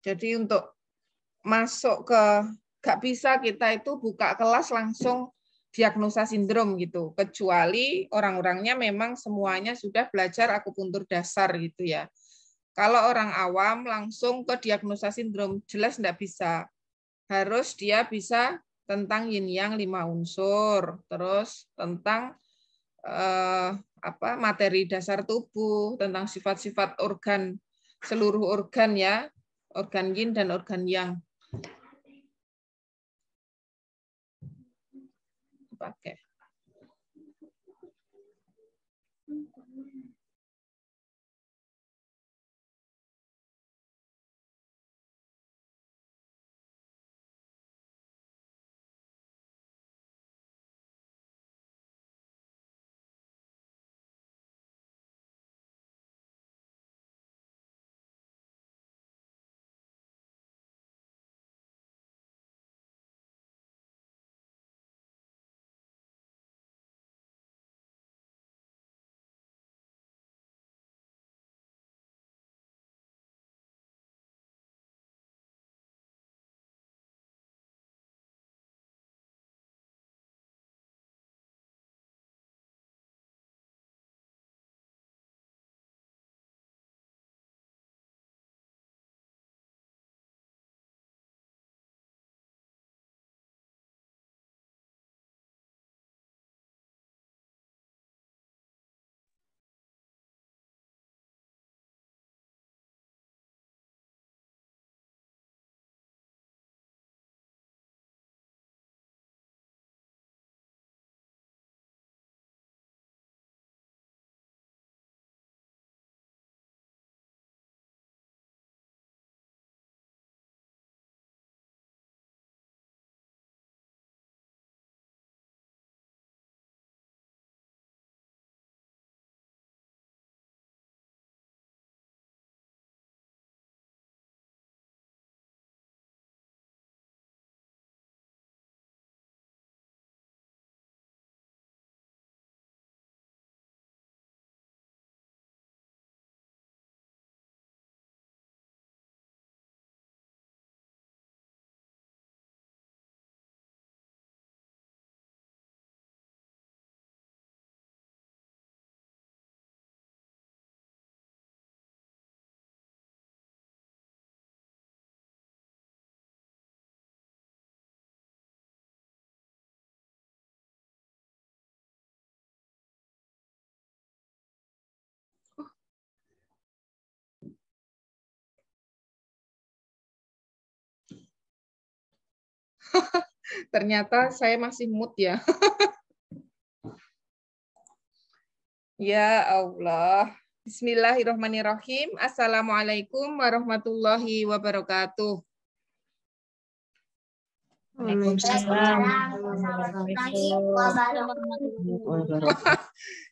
Jadi untuk masuk ke, nggak bisa kita itu buka kelas langsung diagnosa sindrom gitu, kecuali orang-orangnya memang semuanya sudah belajar akupuntur dasar gitu ya. Kalau orang awam langsung ke diagnosa sindrom jelas nggak bisa. Harus dia bisa tentang yin yang 5 unsur, terus tentang materi dasar tubuh, tentang sifat-sifat organ, seluruh organ ya, organ yin dan organ yang. Pakai. Ternyata saya masih mood ya. Ya Allah. Bismillahirrahmanirrahim. Assalamualaikum warahmatullahi wabarakatuh.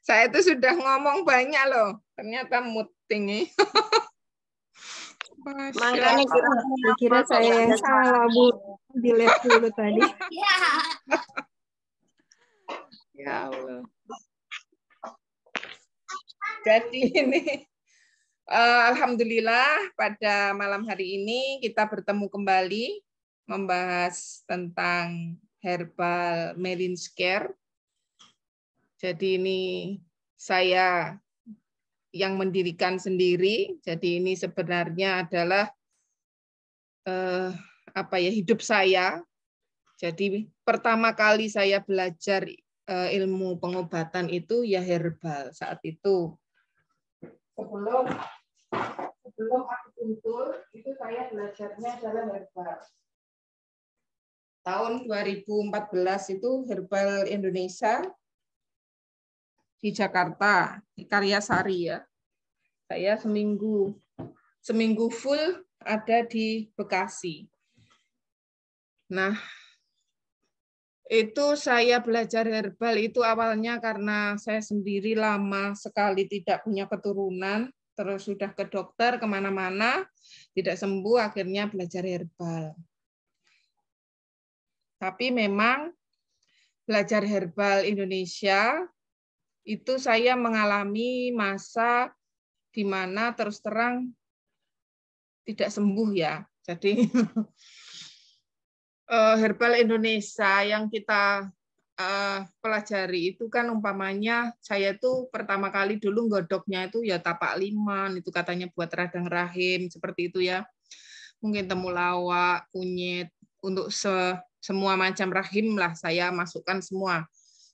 Saya itu sudah ngomong banyak loh. Ternyata mood tinggi. Makanya kira saya yang salah, Bu. Dilihat dulu tadi. Ya Allah. Jadi ini alhamdulillah pada malam hari ini kita bertemu kembali membahas tentang herbal Melins Care. Jadi ini saya yang mendirikan sendiri. Jadi ini sebenarnya adalah hidup saya. Jadi pertama kali saya belajar ilmu pengobatan itu ya herbal saat itu. Sebelum akupuntur itu saya belajarnya adalah herbal. Tahun 2014 itu Herbal Indonesia di Jakarta, di Karyasari ya. Saya seminggu full ada di Bekasi. Nah, itu saya belajar herbal itu awalnya karena saya sendiri lama sekali tidak punya keturunan, terus sudah ke dokter kemana-mana, tidak sembuh, akhirnya belajar herbal. Tapi memang belajar herbal Indonesia, itu saya mengalami masa di mana terus terang tidak sembuh ya. Jadi herbal Indonesia yang kita pelajari itu kan umpamanya saya tuh pertama kali dulu godoknya itu ya tapak liman, itu katanya buat radang rahim seperti itu ya. Mungkin temulawak, kunyit, untuk semua macam rahim lah saya masukkan semua.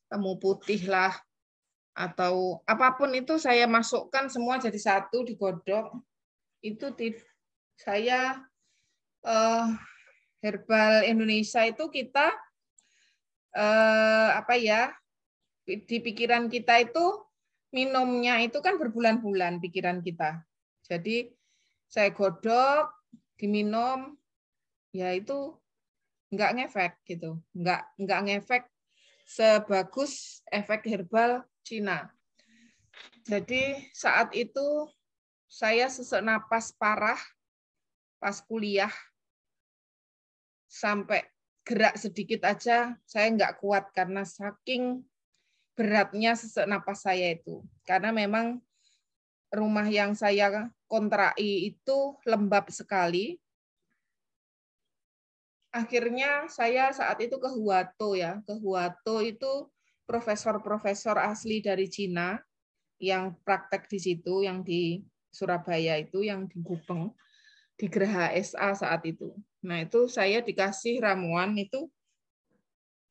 Temu putih lah atau apapun itu saya masukkan semua jadi satu digodok. Itu saya herbal Indonesia itu kita apa ya, di pikiran kita itu minumnya itu kan berbulan-bulan pikiran kita. Jadi saya godok, diminum, ya itu nggak ngefek gitu, nggak ngefek sebagus efek herbal Cina. Jadi saat itu saya sesak napas parah pas kuliah, sampai gerak sedikit aja saya nggak kuat karena saking beratnya sesak napas saya itu. Karena memang rumah yang saya kontrai itu lembab sekali. Akhirnya saya saat itu ke Huato ya. Ke Huato itu profesor-profesor asli dari Cina yang praktek di situ, yang di Surabaya itu, yang di Gubeng, di Geraha SA saat itu. Nah itu saya dikasih ramuan itu,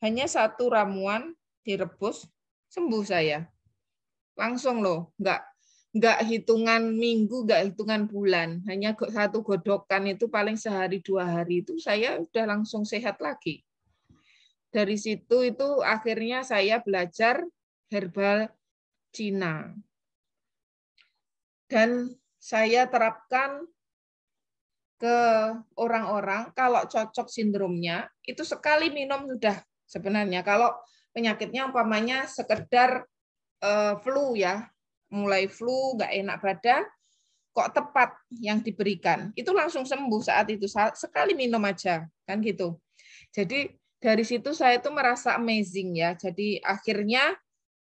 hanya satu ramuan direbus, sembuh saya. Langsung loh, nggak hitungan minggu, nggak hitungan bulan, hanya satu godokan itu paling sehari 2 hari itu saya udah langsung sehat lagi. Dari situ itu akhirnya saya belajar herbal Cina. Dan saya terapkan ke orang-orang kalau cocok sindromnya, itu sekali minum sudah sebenarnya. Kalau penyakitnya umpamanya sekedar flu ya, mulai flu, nggak enak badan, kok tepat yang diberikan, itu langsung sembuh saat itu, sekali minum aja, kan gitu. Jadi dari situ saya itu merasa amazing ya. Jadi akhirnya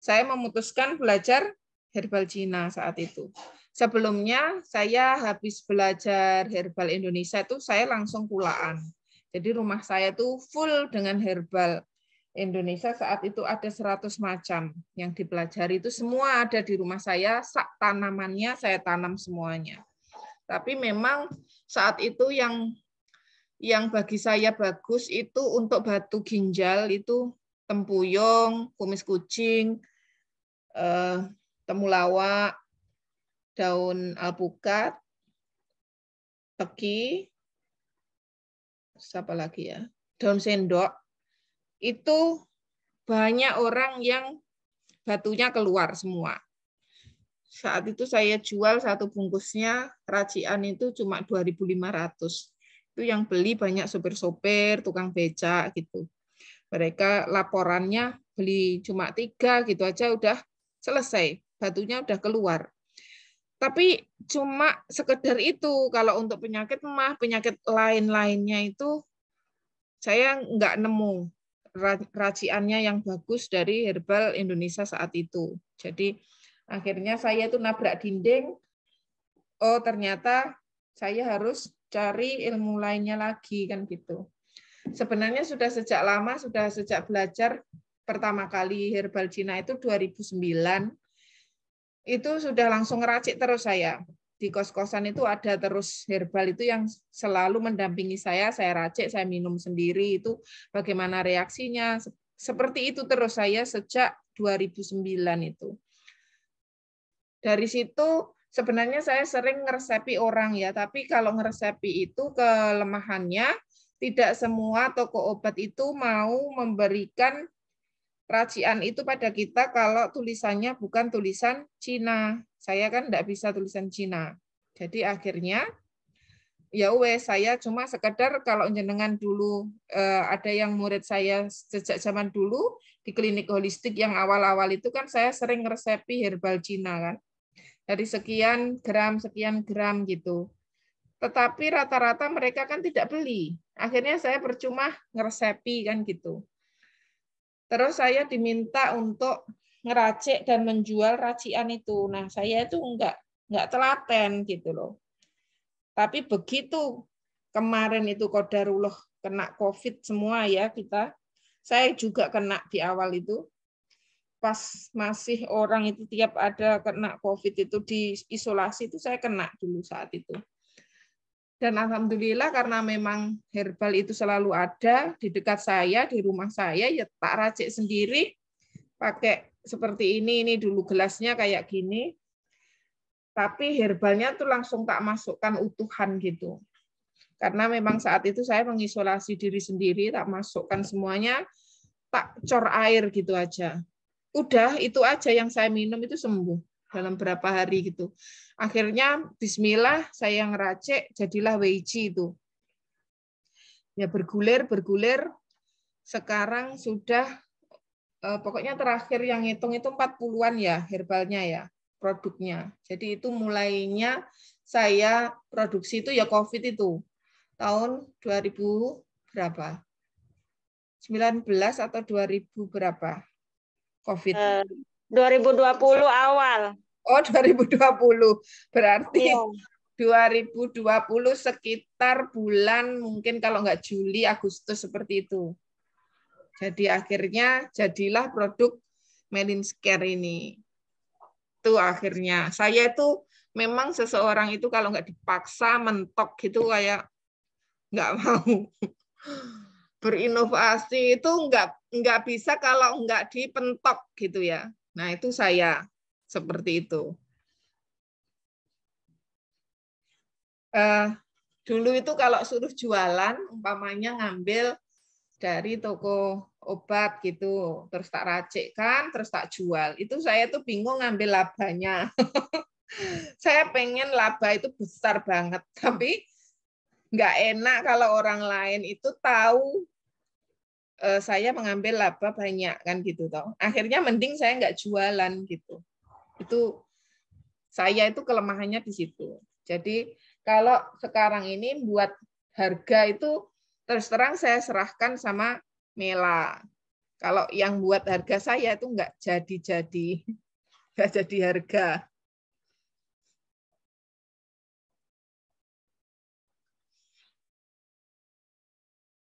saya memutuskan belajar herbal Cina saat itu. Sebelumnya saya habis belajar herbal Indonesia itu saya langsung pulaan. Jadi rumah saya itu full dengan herbal Indonesia. Saat itu ada 100 macam yang dipelajari, itu semua ada di rumah saya, tanamannya saya tanam semuanya. Tapi memang saat itu yang bagi saya bagus itu untuk batu ginjal itu tempuyung, kumis kucing, temulawak, daun alpukat, teki, apa lagi ya, daun sendok. Itu banyak orang yang batunya keluar semua. Saat itu saya jual satu bungkusnya, racian itu cuma 2.500. Itu yang beli banyak sopir-sopir, tukang becak gitu. Mereka laporannya beli cuma 3 gitu aja udah selesai, batunya udah keluar. Tapi cuma sekedar itu, kalau untuk penyakit mah, penyakit lain-lainnya itu saya nggak nemu raciannya yang bagus dari herbal Indonesia saat itu. Jadi akhirnya saya itu nabrak dinding, oh ternyata saya harus cari ilmu lainnya lagi kan gitu. Sebenarnya sudah sejak lama, sudah sejak belajar pertama kali herbal Cina itu 2009, itu sudah langsung ngeracik terus saya. Di kos-kosan itu ada terus herbal itu yang selalu mendampingi saya racik, saya minum sendiri, itu bagaimana reaksinya. Seperti itu terus saya sejak 2009 itu. Dari situ sebenarnya saya sering ngeresepi orang ya, tapi kalau ngeresepi itu kelemahannya tidak semua toko obat itu mau memberikan racian itu pada kita kalau tulisannya bukan tulisan Cina. Saya kan enggak bisa tulisan Cina. Jadi akhirnya ya saya cuma sekedar kalau jenengan dulu ada yang murid saya sejak zaman dulu di klinik holistik yang awal-awal itu kan saya sering resepi herbal Cina kan. Dari sekian gram gitu. Tetapi rata-rata mereka kan tidak beli. Akhirnya saya percuma ngeresepi kan gitu. Terus saya diminta untuk ngeracik dan menjual racian itu. Nah, saya itu enggak telaten gitu loh. Tapi begitu kemarin itu qadarullah kena COVID semua ya kita. Saya juga kena di awal itu. Pas masih orang itu tiap ada kena COVID itu diisolasi itu saya kena dulu saat itu. Dan alhamdulillah karena memang herbal itu selalu ada di dekat saya, di rumah saya, ya tak racik sendiri, pakai seperti ini dulu gelasnya kayak gini, tapi herbalnya tuh langsung tak masukkan utuhan gitu. Karena memang saat itu saya mengisolasi diri sendiri, tak masukkan semuanya, tak cor air gitu aja. Udah, itu aja yang saya minum itu sembuh dalam berapa hari gitu. Akhirnya bismillah saya ngeracik jadilah Weiji itu. Ya bergulir sekarang sudah pokoknya terakhir yang ngitung itu 40-an ya herbalnya ya produknya. Jadi itu mulainya saya produksi itu ya COVID itu tahun 2000 berapa? 19 atau 2000 berapa? COVID. 2020 awal. Oh, 2020. Berarti Iya. 2020 sekitar bulan mungkin kalau nggak Juli, Agustus seperti itu. Jadi akhirnya jadilah produk Melinscare ini. Itu akhirnya. Saya itu memang seseorang itu kalau nggak dipaksa mentok gitu kayak nggak mau. Berinovasi itu nggak bisa kalau nggak dipentok gitu ya. Nah itu saya seperti itu. Dulu itu kalau suruh jualan, umpamanya ngambil dari toko obat gitu, terus tak racikkan, terus tak jual. Itu saya tuh bingung ngambil labanya. Saya pengen laba itu besar banget, tapi nggak enak kalau orang lain itu tahu saya mengambil laba banyak kan gitu toh. Akhirnya mending saya nggak jualan gitu. Itu saya itu kelemahannya di situ. Jadi kalau sekarang ini buat harga itu terus terang saya serahkan sama Mela. Kalau yang buat harga saya itu nggak jadi harga.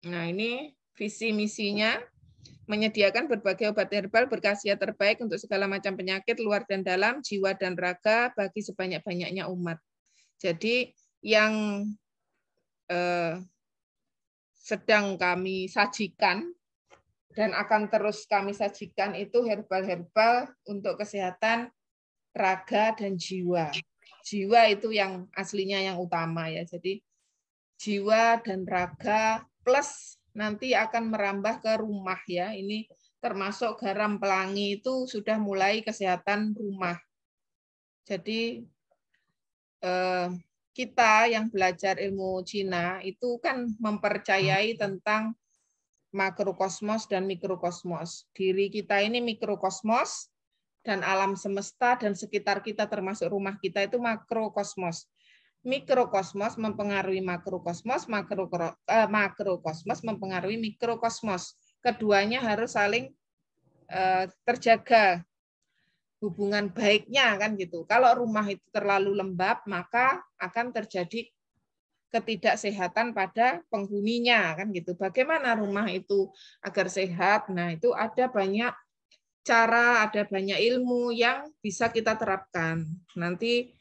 Nah ini visi misinya menyediakan berbagai obat herbal berkhasiat terbaik untuk segala macam penyakit luar dan dalam, jiwa dan raga bagi sebanyak-banyaknya umat. Jadi yang sedang kami sajikan dan akan terus kami sajikan itu herbal-herbal untuk kesehatan raga dan jiwa. Jiwa itu yang aslinya yang utama ya. Jadi jiwa dan raga plus nanti akan merambah ke rumah ya. Ini termasuk garam pelangi itu sudah mulai kesehatan rumah. Jadi kita yang belajar ilmu Cina itu kan mempercayai tentang makrokosmos dan mikrokosmos. Diri kita ini mikrokosmos dan alam semesta dan sekitar kita termasuk rumah kita itu makrokosmos. Mikrokosmos mempengaruhi makrokosmos, makrokosmos mempengaruhi mikrokosmos. Keduanya harus saling terjaga hubungan baiknya kan gitu. Kalau rumah itu terlalu lembab, maka akan terjadi ketidaksehatan pada penghuninya kan gitu. Bagaimana rumah itu agar sehat? Nah, itu ada banyak cara, ada banyak ilmu yang bisa kita terapkan. Nanti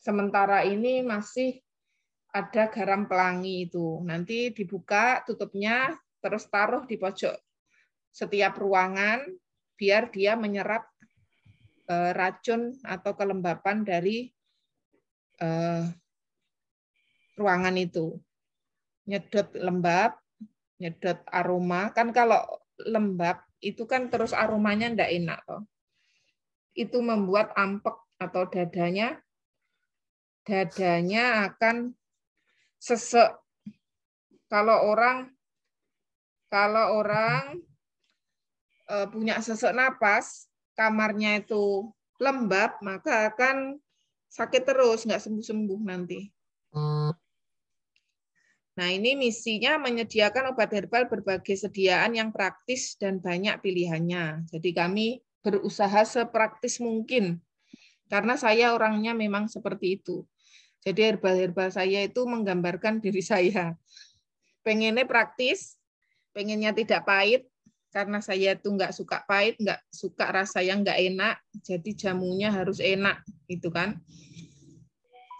sementara ini masih ada garam pelangi itu. Nanti dibuka tutupnya, terus taruh di pojok setiap ruangan, biar dia menyerap racun atau kelembapan dari ruangan itu. Nyedot lembab, nyedot aroma. Kan kalau lembab, itu kan terus aromanya enggak enak. Toh. Itu membuat ampek atau dadanya akan sesek. Kalau orang punya sesak napas, kamarnya itu lembab, maka akan sakit terus, nggak sembuh-sembuh nanti. Nah, ini misinya menyediakan obat herbal berbagai sediaan yang praktis dan banyak pilihannya. Jadi kami berusaha sepraktis mungkin, karena saya orangnya memang seperti itu. Jadi herbal-herbal saya itu menggambarkan diri saya. Pengennya praktis, pengennya tidak pahit, karena saya itu nggak suka pahit, nggak suka rasa yang nggak enak, jadi jamunya harus enak, gitu kan.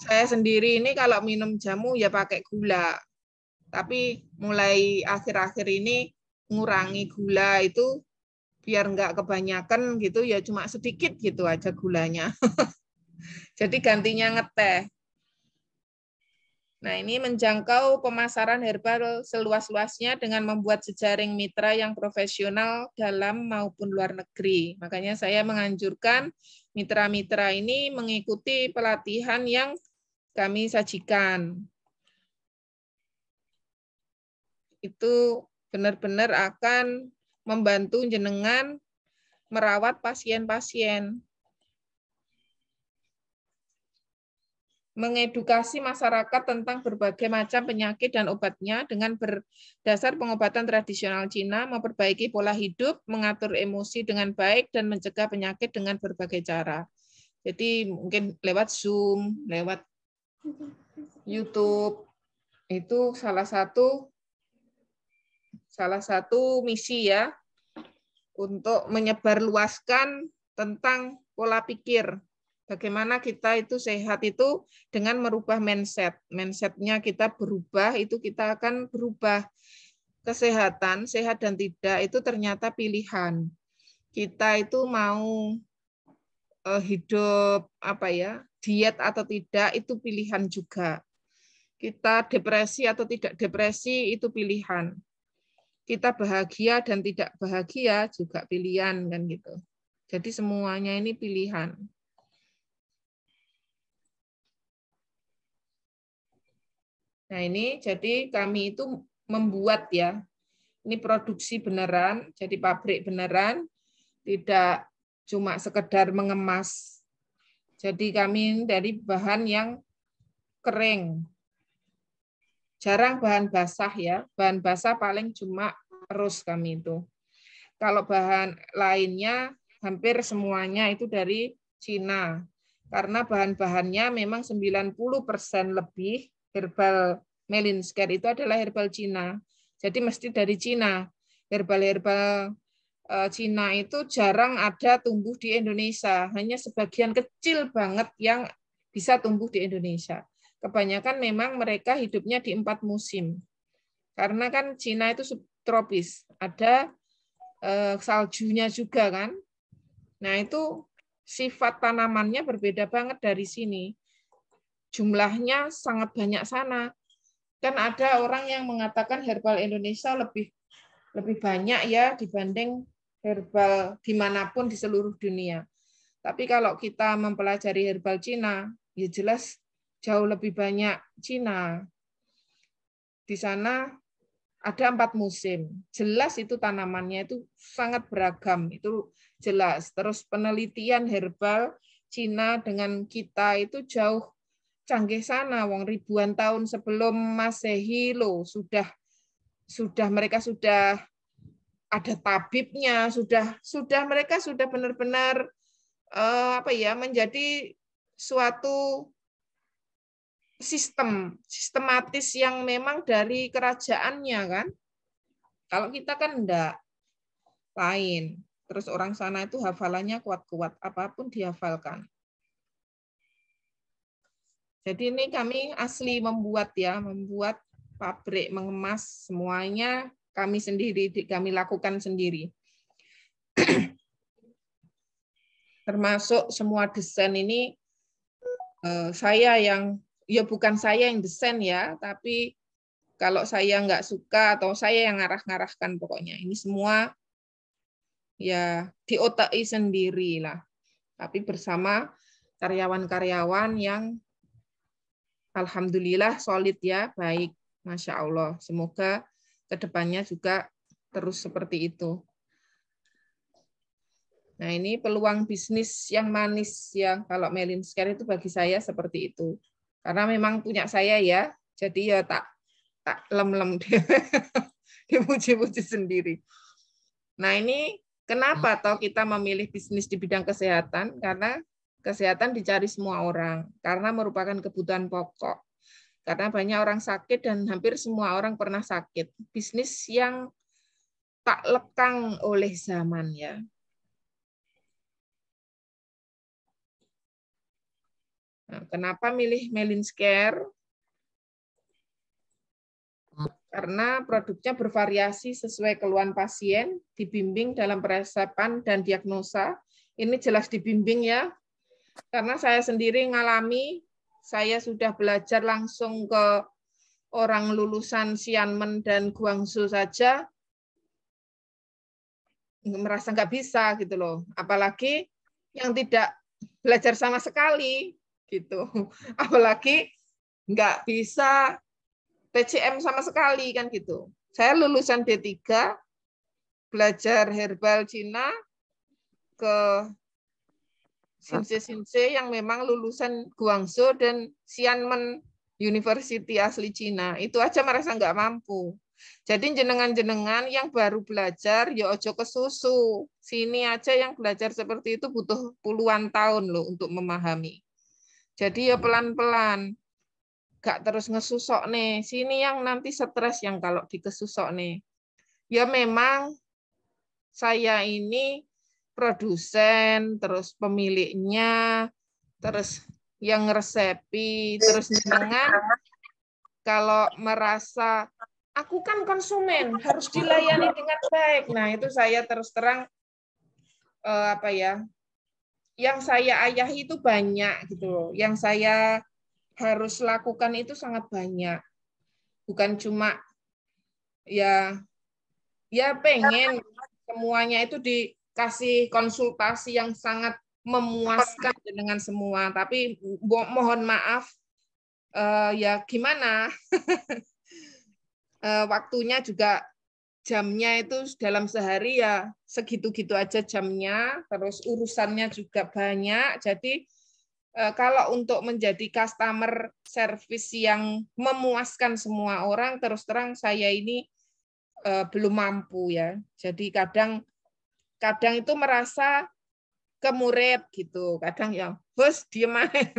Saya sendiri ini kalau minum jamu ya pakai gula, tapi mulai akhir-akhir ini ngurangi gula itu biar nggak kebanyakan gitu, ya cuma sedikit gitu aja gulanya. Jadi gantinya ngeteh. Nah, ini menjangkau pemasaran herbal seluas-luasnya dengan membuat jejaring mitra yang profesional dalam maupun luar negeri. Makanya saya menganjurkan mitra-mitra ini mengikuti pelatihan yang kami sajikan. Itu benar-benar akan membantu jenengan merawat pasien-pasien. Mengedukasi masyarakat tentang berbagai macam penyakit dan obatnya dengan berdasar pengobatan tradisional Cina, memperbaiki pola hidup, mengatur emosi dengan baik, dan mencegah penyakit dengan berbagai cara. Jadi mungkin lewat Zoom, lewat YouTube, itu salah satu misi ya, untuk menyebarluaskan tentang pola pikir. Bagaimana kita itu sehat itu dengan merubah mindset. Mindsetnya kita berubah, itu kita akan berubah. Kesehatan, sehat dan tidak, itu ternyata pilihan. Kita itu mau hidup diet atau tidak, itu pilihan juga. Kita depresi atau tidak depresi, itu pilihan. Kita bahagia dan tidak bahagia juga pilihan, kan gitu. Jadi semuanya ini pilihan. Nah, ini jadi kami itu membuat ya, ini produksi beneran, jadi pabrik beneran, tidak cuma sekedar mengemas. Jadi kami dari bahan yang kering. Jarang bahan basah ya, bahan basah paling cuma terus kami itu. Kalau bahan lainnya hampir semuanya itu dari Cina. Karena bahan-bahannya memang 90% lebih herbal Melinsker itu adalah herbal Cina. Jadi mesti dari Cina. Herbal-herbal Cina itu jarang ada tumbuh di Indonesia. Hanya sebagian kecil banget yang bisa tumbuh di Indonesia. Kebanyakan memang mereka hidupnya di 4 musim. Karena kan Cina itu subtropis. Ada saljunya juga kan. Nah, itu sifat tanamannya berbeda banget dari sini. Jumlahnya sangat banyak sana. Kan ada orang yang mengatakan herbal Indonesia lebih banyak ya dibanding herbal dimanapun di seluruh dunia. Tapi kalau kita mempelajari herbal Cina, ya jelas jauh lebih banyak Cina. Di sana ada 4 musim. Jelas itu tanamannya itu sangat beragam. Itu jelas. Terus penelitian herbal Cina dengan kita itu jauh canggih sana. Wong ribuan tahun sebelum Masehi loh, mereka sudah ada tabibnya, mereka sudah benar-benar menjadi suatu sistematis yang memang dari kerajaannya kan. Kalau kita kan enggak, lain. Terus orang sana itu hafalannya kuat-kuat, apapun dihafalkan. Jadi ini kami asli membuat pabrik mengemas, semuanya kami sendiri, kami lakukan sendiri. Termasuk semua desain ini bukan saya yang desain ya, tapi kalau saya nggak suka atau saya yang ngarah-ngarahkan pokoknya. Ini semua ya diotai sendiri lah. Tapi bersama karyawan-karyawan yang alhamdulillah solid ya, baik. Masya Allah. Semoga kedepannya juga terus seperti itu. Nah, ini peluang bisnis yang manis ya. Kalau Melinsker itu bagi saya seperti itu. Karena memang punya saya ya, jadi ya tak lem-lem dipuji-puji sendiri. Nah, ini kenapa toh kita memilih bisnis di bidang kesehatan? Karena Kesehatan dicari semua orang karena merupakan kebutuhan pokok. Karena banyak orang sakit dan hampir semua orang pernah sakit. Bisnis yang tak lekang oleh zaman ya. Nah, kenapa milih Melinsker? Karena produknya bervariasi sesuai keluhan pasien, dibimbing dalam peresepan dan diagnosa. Ini jelas dibimbing ya, karena saya sendiri ngalami, saya sudah belajar langsung ke orang lulusan Xiamen dan Guangzhou saja, merasa nggak bisa gitu loh. Apalagi yang tidak belajar sama sekali gitu. Apalagi nggak bisa TCM sama sekali kan gitu. Saya lulusan D3, belajar herbal Cina ke Sinse yang memang lulusan Guangzhou dan Xiamen University asli Cina. Itu aja merasa nggak mampu. Jadi jenengan-jenengan yang baru belajar, ya ojo ke susu. Sini aja yang belajar seperti itu butuh puluhan tahun loh untuk memahami. Jadi ya pelan-pelan. Gak terus ngesusok nih. Sini yang nanti stres yang kalau dikesusok nih. Ya memang saya ini produsen, terus pemiliknya, terus yang ngeresepi, terus jenengan kalau merasa aku kan konsumen harus dilayani dengan baik. Nah, itu saya terus terang apa ya? Yang saya ayahi itu banyak gitu loh. Yang saya harus lakukan itu sangat banyak. Bukan cuma ya pengen semuanya itu dikasih konsultasi yang sangat memuaskan dengan semua, tapi mohon maaf ya gimana waktunya juga jamnya itu dalam sehari ya segitu-gitu aja jamnya, terus urusannya juga banyak, jadi kalau untuk menjadi customer service yang memuaskan semua orang, terus terang saya ini belum mampu ya. Jadi kadang itu merasa ke murid gitu. Kadang ya, bos diem aja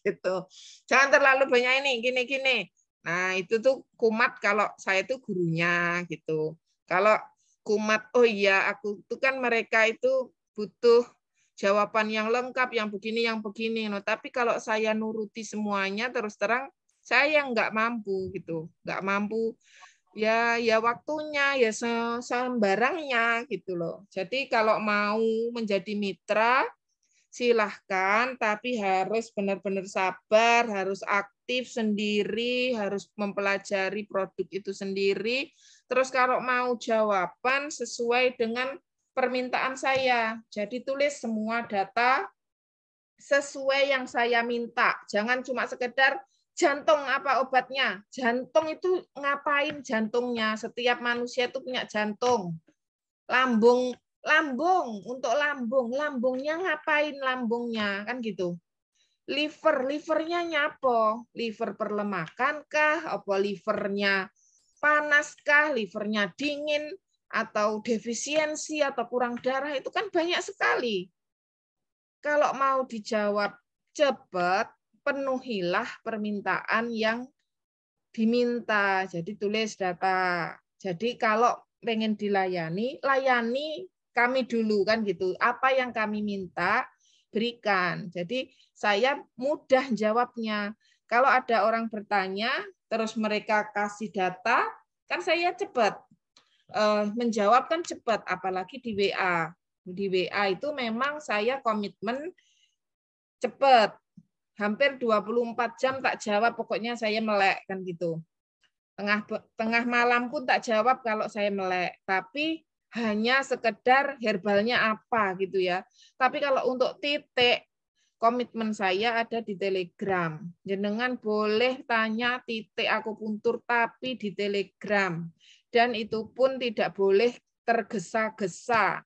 gitu. Jangan terlalu banyak ini, gini-gini. Nah, itu tuh kumat kalau saya itu gurunya gitu. Kalau kumat, oh iya, aku itu kan mereka itu butuh jawaban yang lengkap, yang begini, yang begini. No, tapi kalau saya nuruti semuanya, terus terang saya nggak mampu gitu, nggak mampu. Ya waktunya ya sembarangnya gitu loh. Jadi kalau mau menjadi mitra silahkan, tapi harus benar-benar sabar, harus aktif sendiri, harus mempelajari produk itu sendiri. Terus kalau mau jawaban sesuai dengan permintaan saya. Jadi tulis semua data sesuai yang saya minta. Jangan cuma sekedar jantung apa obatnya. Jantung itu ngapain jantungnya? Setiap manusia itu punya jantung. Lambung untuk lambung. Lambungnya ngapain lambungnya? Kan gitu. Livernya nyapo? Liver perlemakan kah? Apa livernya panas kah? Livernya dingin? Atau defisiensi atau kurang darah? Itu kan banyak sekali. Kalau mau dijawab cepat, penuhilah permintaan yang diminta. Jadi tulis data. Jadi kalau pengen dilayani, layani kami dulu kan gitu. Apa yang kami minta, berikan. Jadi saya mudah jawabnya. Kalau ada orang bertanya, terus mereka kasih data, kan saya cepat. Menjawab kan cepat, apalagi di WA. Di WA itu memang saya komitmen cepat. Hampir 24 jam tak jawab, pokoknya saya melek kan gitu. Tengah malam pun tak jawab kalau saya melek. Tapi hanya sekedar herbalnya apa gitu ya. Tapi kalau untuk titik, komitmen saya ada di Telegram. Jenengan boleh tanya titik akupuntur tapi di Telegram. Dan itu pun tidak boleh tergesa-gesa.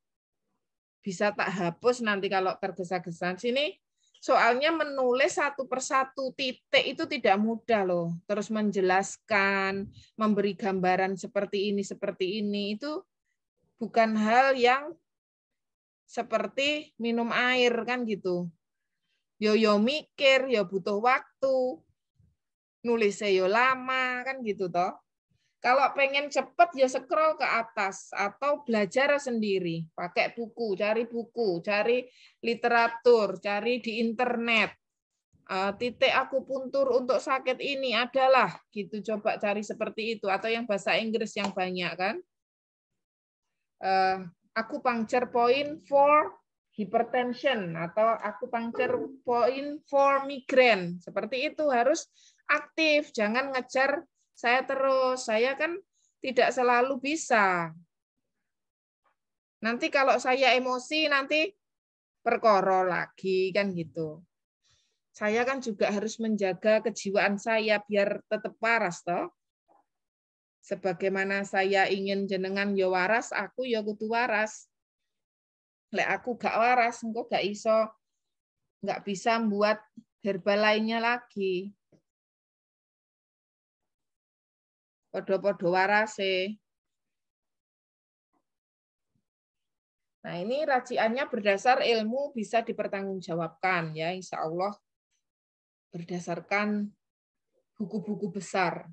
Bisa tak hapus nanti kalau tergesa-gesa. Sini soalnya menulis satu persatu titik itu tidak mudah loh. Terus menjelaskan, memberi gambaran seperti ini itu bukan hal yang seperti minum air kan gitu. Yo mikir, yo butuh waktu. Nulisnya yo lama, kan gitu toh. Kalau pengen cepet ya scroll ke atas atau belajar sendiri, pakai buku, cari literatur, cari di internet. Titik akupuntur untuk sakit ini adalah gitu, coba cari seperti itu, atau yang bahasa Inggris yang banyak kan. Acupuncture point for hypertension atau acupuncture point for migraine. Seperti itu, harus aktif, jangan ngejar saya terus. Saya kan tidak selalu bisa. Nanti kalau saya emosi nanti perkara lagi kan gitu. Saya kan juga harus menjaga kejiwaan saya biar tetap waras toh. Sebagaimana saya ingin jenengan yo waras, aku yo kudu waras. Lek aku gak waras, engko gak iso, gak bisa buat herbal lainnya lagi. Podo-podo warase. Nah, ini raciannya berdasar ilmu bisa dipertanggungjawabkan ya, insya Allah berdasarkan buku-buku besar.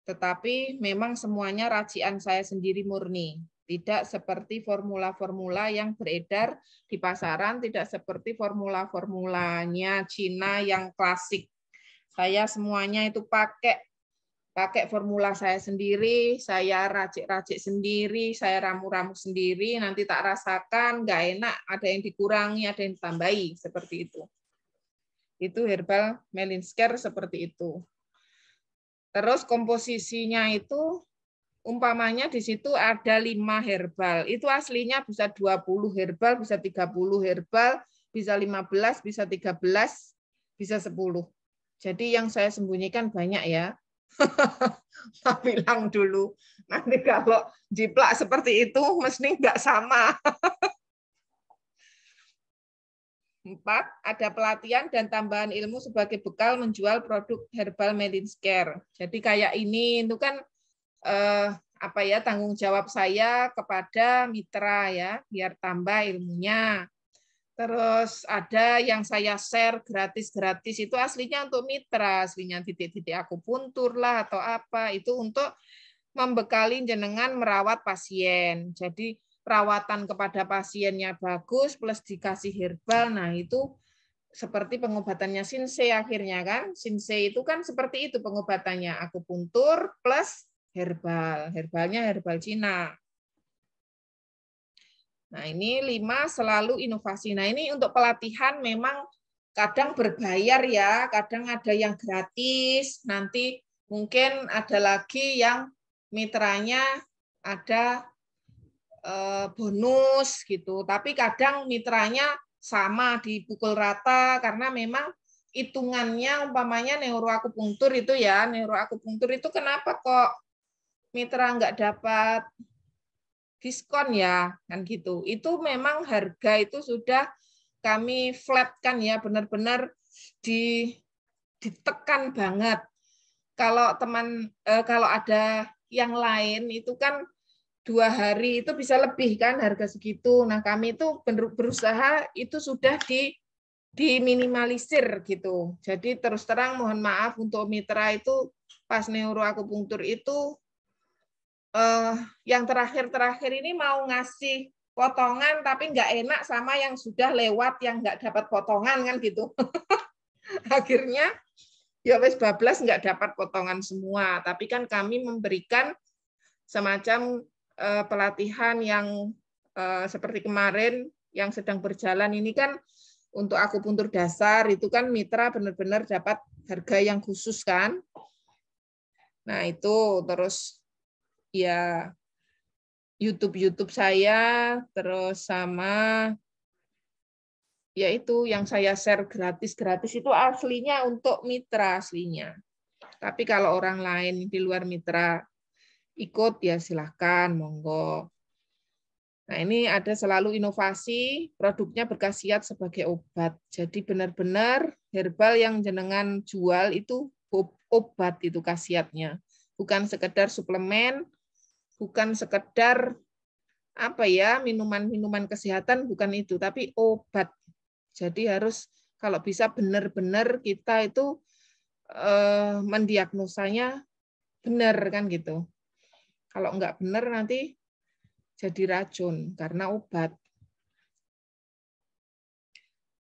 Tetapi memang semuanya racian saya sendiri murni. Tidak seperti formula-formula yang beredar di pasaran, tidak seperti formula-formulanya Cina yang klasik. Saya semuanya itu pakai formula saya sendiri, saya racik-racik sendiri, saya ramu-ramu sendiri, nanti tak rasakan, nggak enak, ada yang dikurangi, ada yang ditambahi, seperti itu. Itu herbal Melinsker seperti itu. Terus komposisinya itu, umpamanya di situ ada 5 herbal, itu aslinya bisa 20 herbal, bisa 30 herbal, bisa 15, bisa 13, bisa 10. Jadi yang saya sembunyikan banyak ya. Saya bilang dulu, nanti kalau jiplak seperti itu mesti nggak sama. 4, ada pelatihan dan tambahan ilmu sebagai bekal menjual produk herbal Melinsker. Jadi kayak ini itu kan apa ya, tanggung jawab saya kepada mitra ya, biar tambah ilmunya. Terus ada yang saya share gratis-gratis itu aslinya untuk mitra, aslinya titik-titik akupuntur lah atau apa, itu untuk membekali jenengan merawat pasien. Jadi perawatan kepada pasiennya bagus plus dikasih herbal. Nah, itu seperti pengobatannya Shinsei akhirnya kan. Shinsei itu kan seperti itu pengobatannya, akupuntur plus herbal. Herbalnya herbal Cina. Nah, ini 5 selalu inovasi. Nah, ini untuk pelatihan memang kadang berbayar ya, kadang ada yang gratis, nanti mungkin ada lagi yang mitranya ada bonus gitu. Tapi kadang mitranya sama dipukul rata karena memang hitungannya umpamanya neuroakupunktur itu ya, neuroakupunktur itu kenapa kok mitra nggak dapat diskon ya, kan gitu. Itu memang harga itu sudah kami flatkan ya, benar-benar ditekan banget. Kalau kalau ada yang lain itu kan 2 hari itu bisa lebih kan harga segitu. Nah, kami itu berusaha itu sudah diminimalisir gitu. Jadi terus terang mohon maaf untuk mitra itu pas neuroakupunktur itu yang terakhir-terakhir ini mau ngasih potongan tapi nggak enak sama yang sudah lewat yang nggak dapat potongan kan gitu. Akhirnya ya wes bablas nggak dapat potongan semua. Tapi kan kami memberikan semacam pelatihan yang seperti kemarin yang sedang berjalan ini kan untuk akupuntur dasar itu kan mitra benar-benar dapat harga yang khusus kan. Nah itu terus ya YouTube saya, terus sama ya itu yang saya share gratis-gratis itu aslinya untuk mitra aslinya. Tapi kalau orang lain di luar mitra ikut ya silahkan, monggo. Nah ini ada selalu inovasi, produknya berkhasiat sebagai obat. Jadi benar-benar herbal yang jenengan jual itu obat itu khasiatnya. Bukan sekedar suplemen, bukan sekedar apa ya minuman-minuman kesehatan, bukan itu, tapi obat. Jadi harus Kalau bisa benar-benar kita itu mendiagnosanya benar kan gitu. Kalau nggak benar nanti jadi racun karena obat.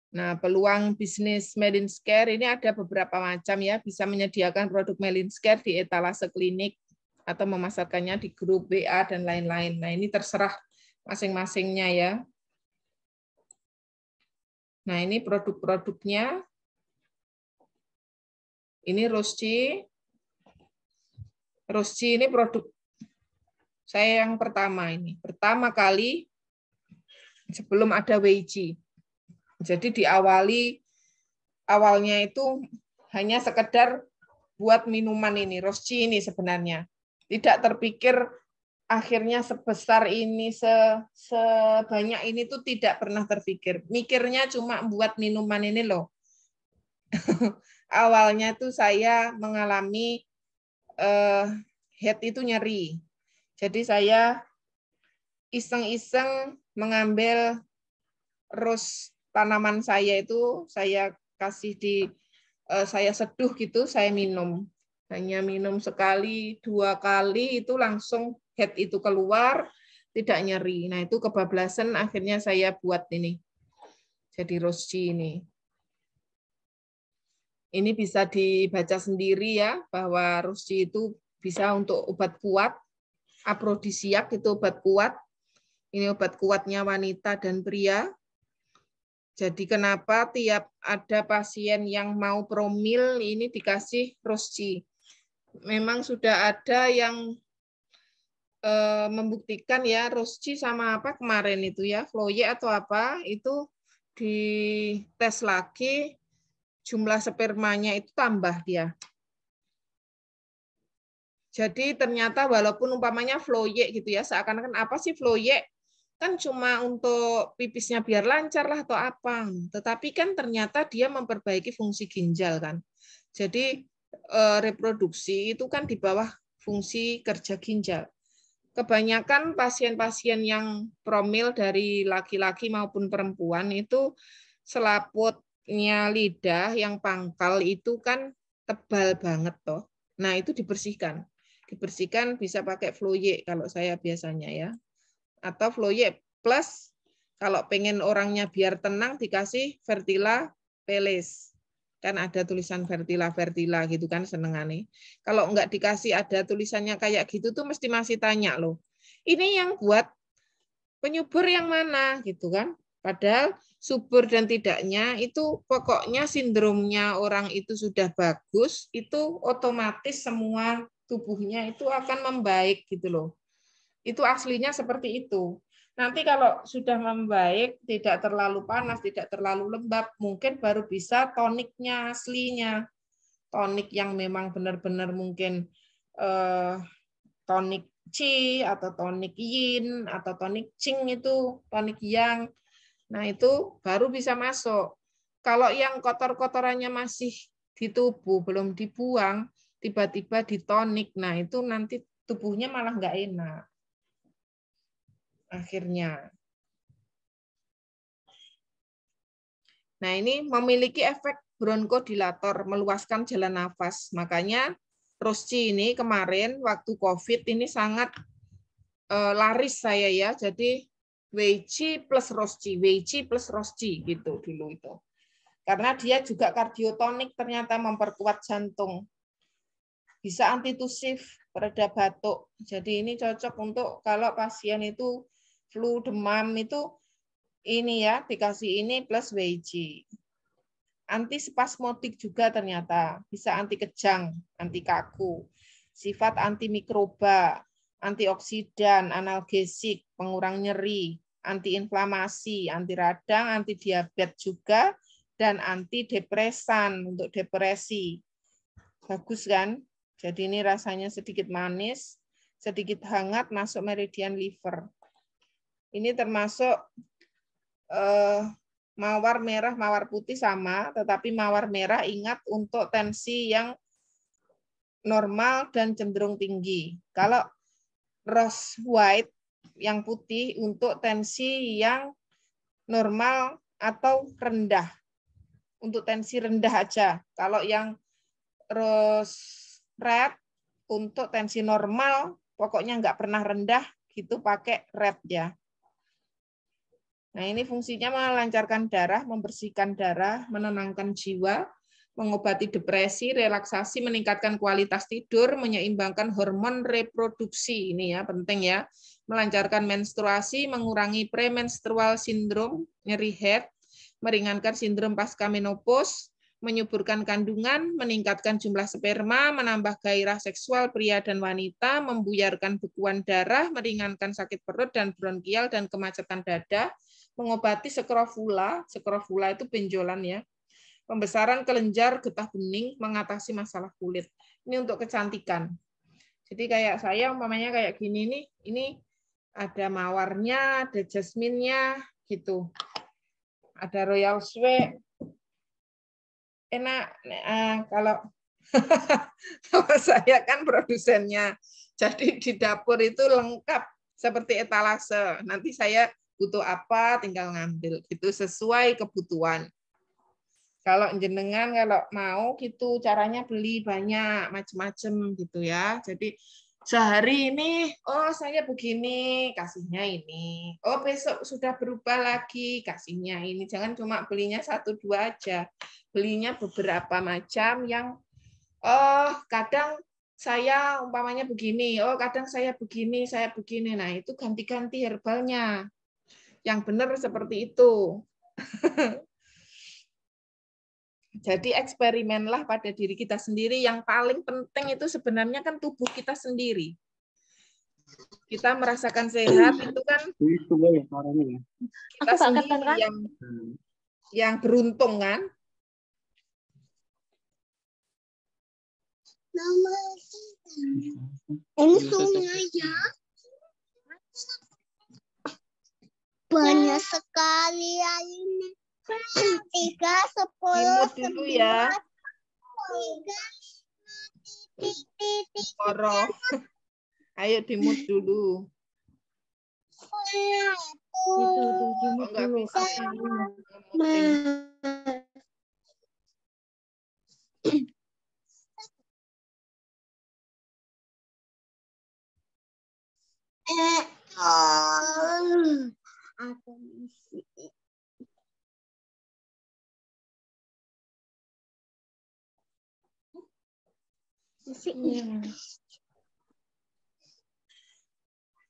Nah, peluang bisnis Melinscare ini ada beberapa macam ya, bisa menyediakan produk Melinscare di etalase klinik atau memasarkannya di grup WA dan lain-lain. Nah, ini terserah masing-masingnya ya. Nah, ini produk-produknya. Ini Rosci. Rosci ini produk saya yang pertama ini. Pertama kali sebelum ada Weiji. Jadi awalnya itu hanya sekedar buat minuman ini, Rosci ini sebenarnya. Tidak terpikir akhirnya sebesar ini, sebanyak ini tuh tidak pernah terpikir. Mikirnya cuma buat minuman ini loh. Awalnya tuh saya mengalami head itu nyeri. Jadi saya iseng-iseng mengambil rose tanaman saya itu, saya kasih saya seduh gitu, saya minum. Hanya minum sekali, 2 kali itu langsung head itu keluar, tidak nyeri. Nah, itu kebablasan akhirnya saya buat ini. Jadi Rosci ini. Ini bisa dibaca sendiri ya, bahwa Rosci itu bisa untuk obat kuat, aprodisiak itu obat kuat. Ini obat kuatnya wanita dan pria. Jadi kenapa tiap ada pasien yang mau promil ini dikasih Rosci. Memang sudah ada yang membuktikan ya Rosci sama apa kemarin itu ya, Floye atau apa, itu dites lagi jumlah spermanya itu tambah dia. Jadi ternyata walaupun umpamanya Floye gitu ya, seakan-akan apa sih Floye? Kan cuma untuk pipisnya biar lancar lah atau apa. Tetapi kan ternyata dia memperbaiki fungsi ginjal kan. Jadi reproduksi itu kan di bawah fungsi kerja ginjal. Kebanyakan pasien-pasien yang promil dari laki-laki maupun perempuan itu selaputnya lidah yang pangkal itu kan tebal banget toh. Nah, itu dibersihkan. Dibersihkan bisa pakai Floye kalau saya biasanya ya. Atau Floye plus kalau pengen orangnya biar tenang dikasih Fertila Peles. Kan ada tulisan Fertila gitu kan senengane. Kalau enggak dikasih ada tulisannya kayak gitu tuh mesti masih tanya loh. Ini yang buat penyubur yang mana gitu kan. Padahal subur dan tidaknya itu pokoknya sindromnya orang itu sudah bagus, itu otomatis semua tubuhnya itu akan membaik gitu loh. Itu aslinya seperti itu. Nanti kalau sudah membaik, tidak terlalu panas, tidak terlalu lembab, mungkin baru bisa toniknya aslinya. Tonik yang memang benar-benar mungkin tonik Qi atau tonik Yin atau tonik Qing itu, tonik Yang. Nah, itu baru bisa masuk. Kalau yang kotor-kotorannya masih di tubuh, belum dibuang, tiba-tiba ditonik, nah itu nanti tubuhnya malah nggak enak. Akhirnya. Nah, ini memiliki efek bronkodilator, meluaskan jalan nafas. Makanya Rosci ini kemarin waktu COVID ini sangat laris saya ya. Jadi Weiji plus Rosci gitu dulu itu. Karena dia juga kardiotonik ternyata memperkuat jantung. Bisa antitusif, pereda batuk. Jadi ini cocok untuk kalau pasien itu flu, demam itu ini ya, dikasih ini plus Weiji. Antispasmodik juga ternyata, bisa anti kejang, anti kaku, sifat antimikroba, antioksidan, analgesik, pengurang nyeri, antiinflamasi, anti radang, anti diabetes juga, dan antidepresan untuk depresi. Bagus kan? Jadi ini rasanya sedikit manis, sedikit hangat, masuk meridian liver. Ini termasuk mawar merah, mawar putih sama, tetapi mawar merah ingat untuk tensi yang normal dan cenderung tinggi. Kalau rose white yang putih untuk tensi yang normal atau rendah. untuk tensi rendah aja. Kalau yang red untuk tensi normal, pokoknya nggak pernah rendah, gitu pakai red ya. Nah, ini fungsinya melancarkan darah, membersihkan darah, menenangkan jiwa, mengobati depresi, relaksasi, meningkatkan kualitas tidur, menyeimbangkan hormon reproduksi. Ini ya, penting ya. Melancarkan menstruasi, mengurangi premenstrual syndrome, nyeri head, meringankan sindrom pasca menopause, menyuburkan kandungan, meningkatkan jumlah sperma, menambah gairah seksual pria dan wanita, membuyarkan bekuan darah, meringankan sakit perut dan bronkial dan kemacetan dada, mengobati skrofula itu benjolan ya, pembesaran kelenjar getah bening, mengatasi masalah kulit. Ini untuk kecantikan. Jadi kayak saya umpamanya kayak gini nih, ini ada mawarnya, ada jasminnya gitu. Ada royal sweat. Enak kalau saya kan produsennya. Jadi di dapur itu lengkap seperti etalase. Nanti saya butuh apa tinggal ngambil gitu sesuai kebutuhan. Kalau jenengan kalau mau gitu caranya beli banyak macam-macam gitu ya. Jadi sehari ini oh saya begini kasihnya ini. Oh besok sudah berubah lagi kasihnya ini. Jangan cuma belinya 1-2 aja. Belinya beberapa macam yang oh kadang saya umpamanya begini, oh kadang saya begini. Nah, itu ganti-ganti herbalnya. Yang benar seperti itu. Jadi eksperimenlah pada diri kita sendiri. Yang paling penting itu sebenarnya kan tubuh kita sendiri. Kita merasakan sehat itu kan kita sendiri yang beruntung kan. Ini sungai ya. Banyak sekali ya ini. 3, 10, dulu ya. 3, Ayo dimut dulu. Enggak bisa.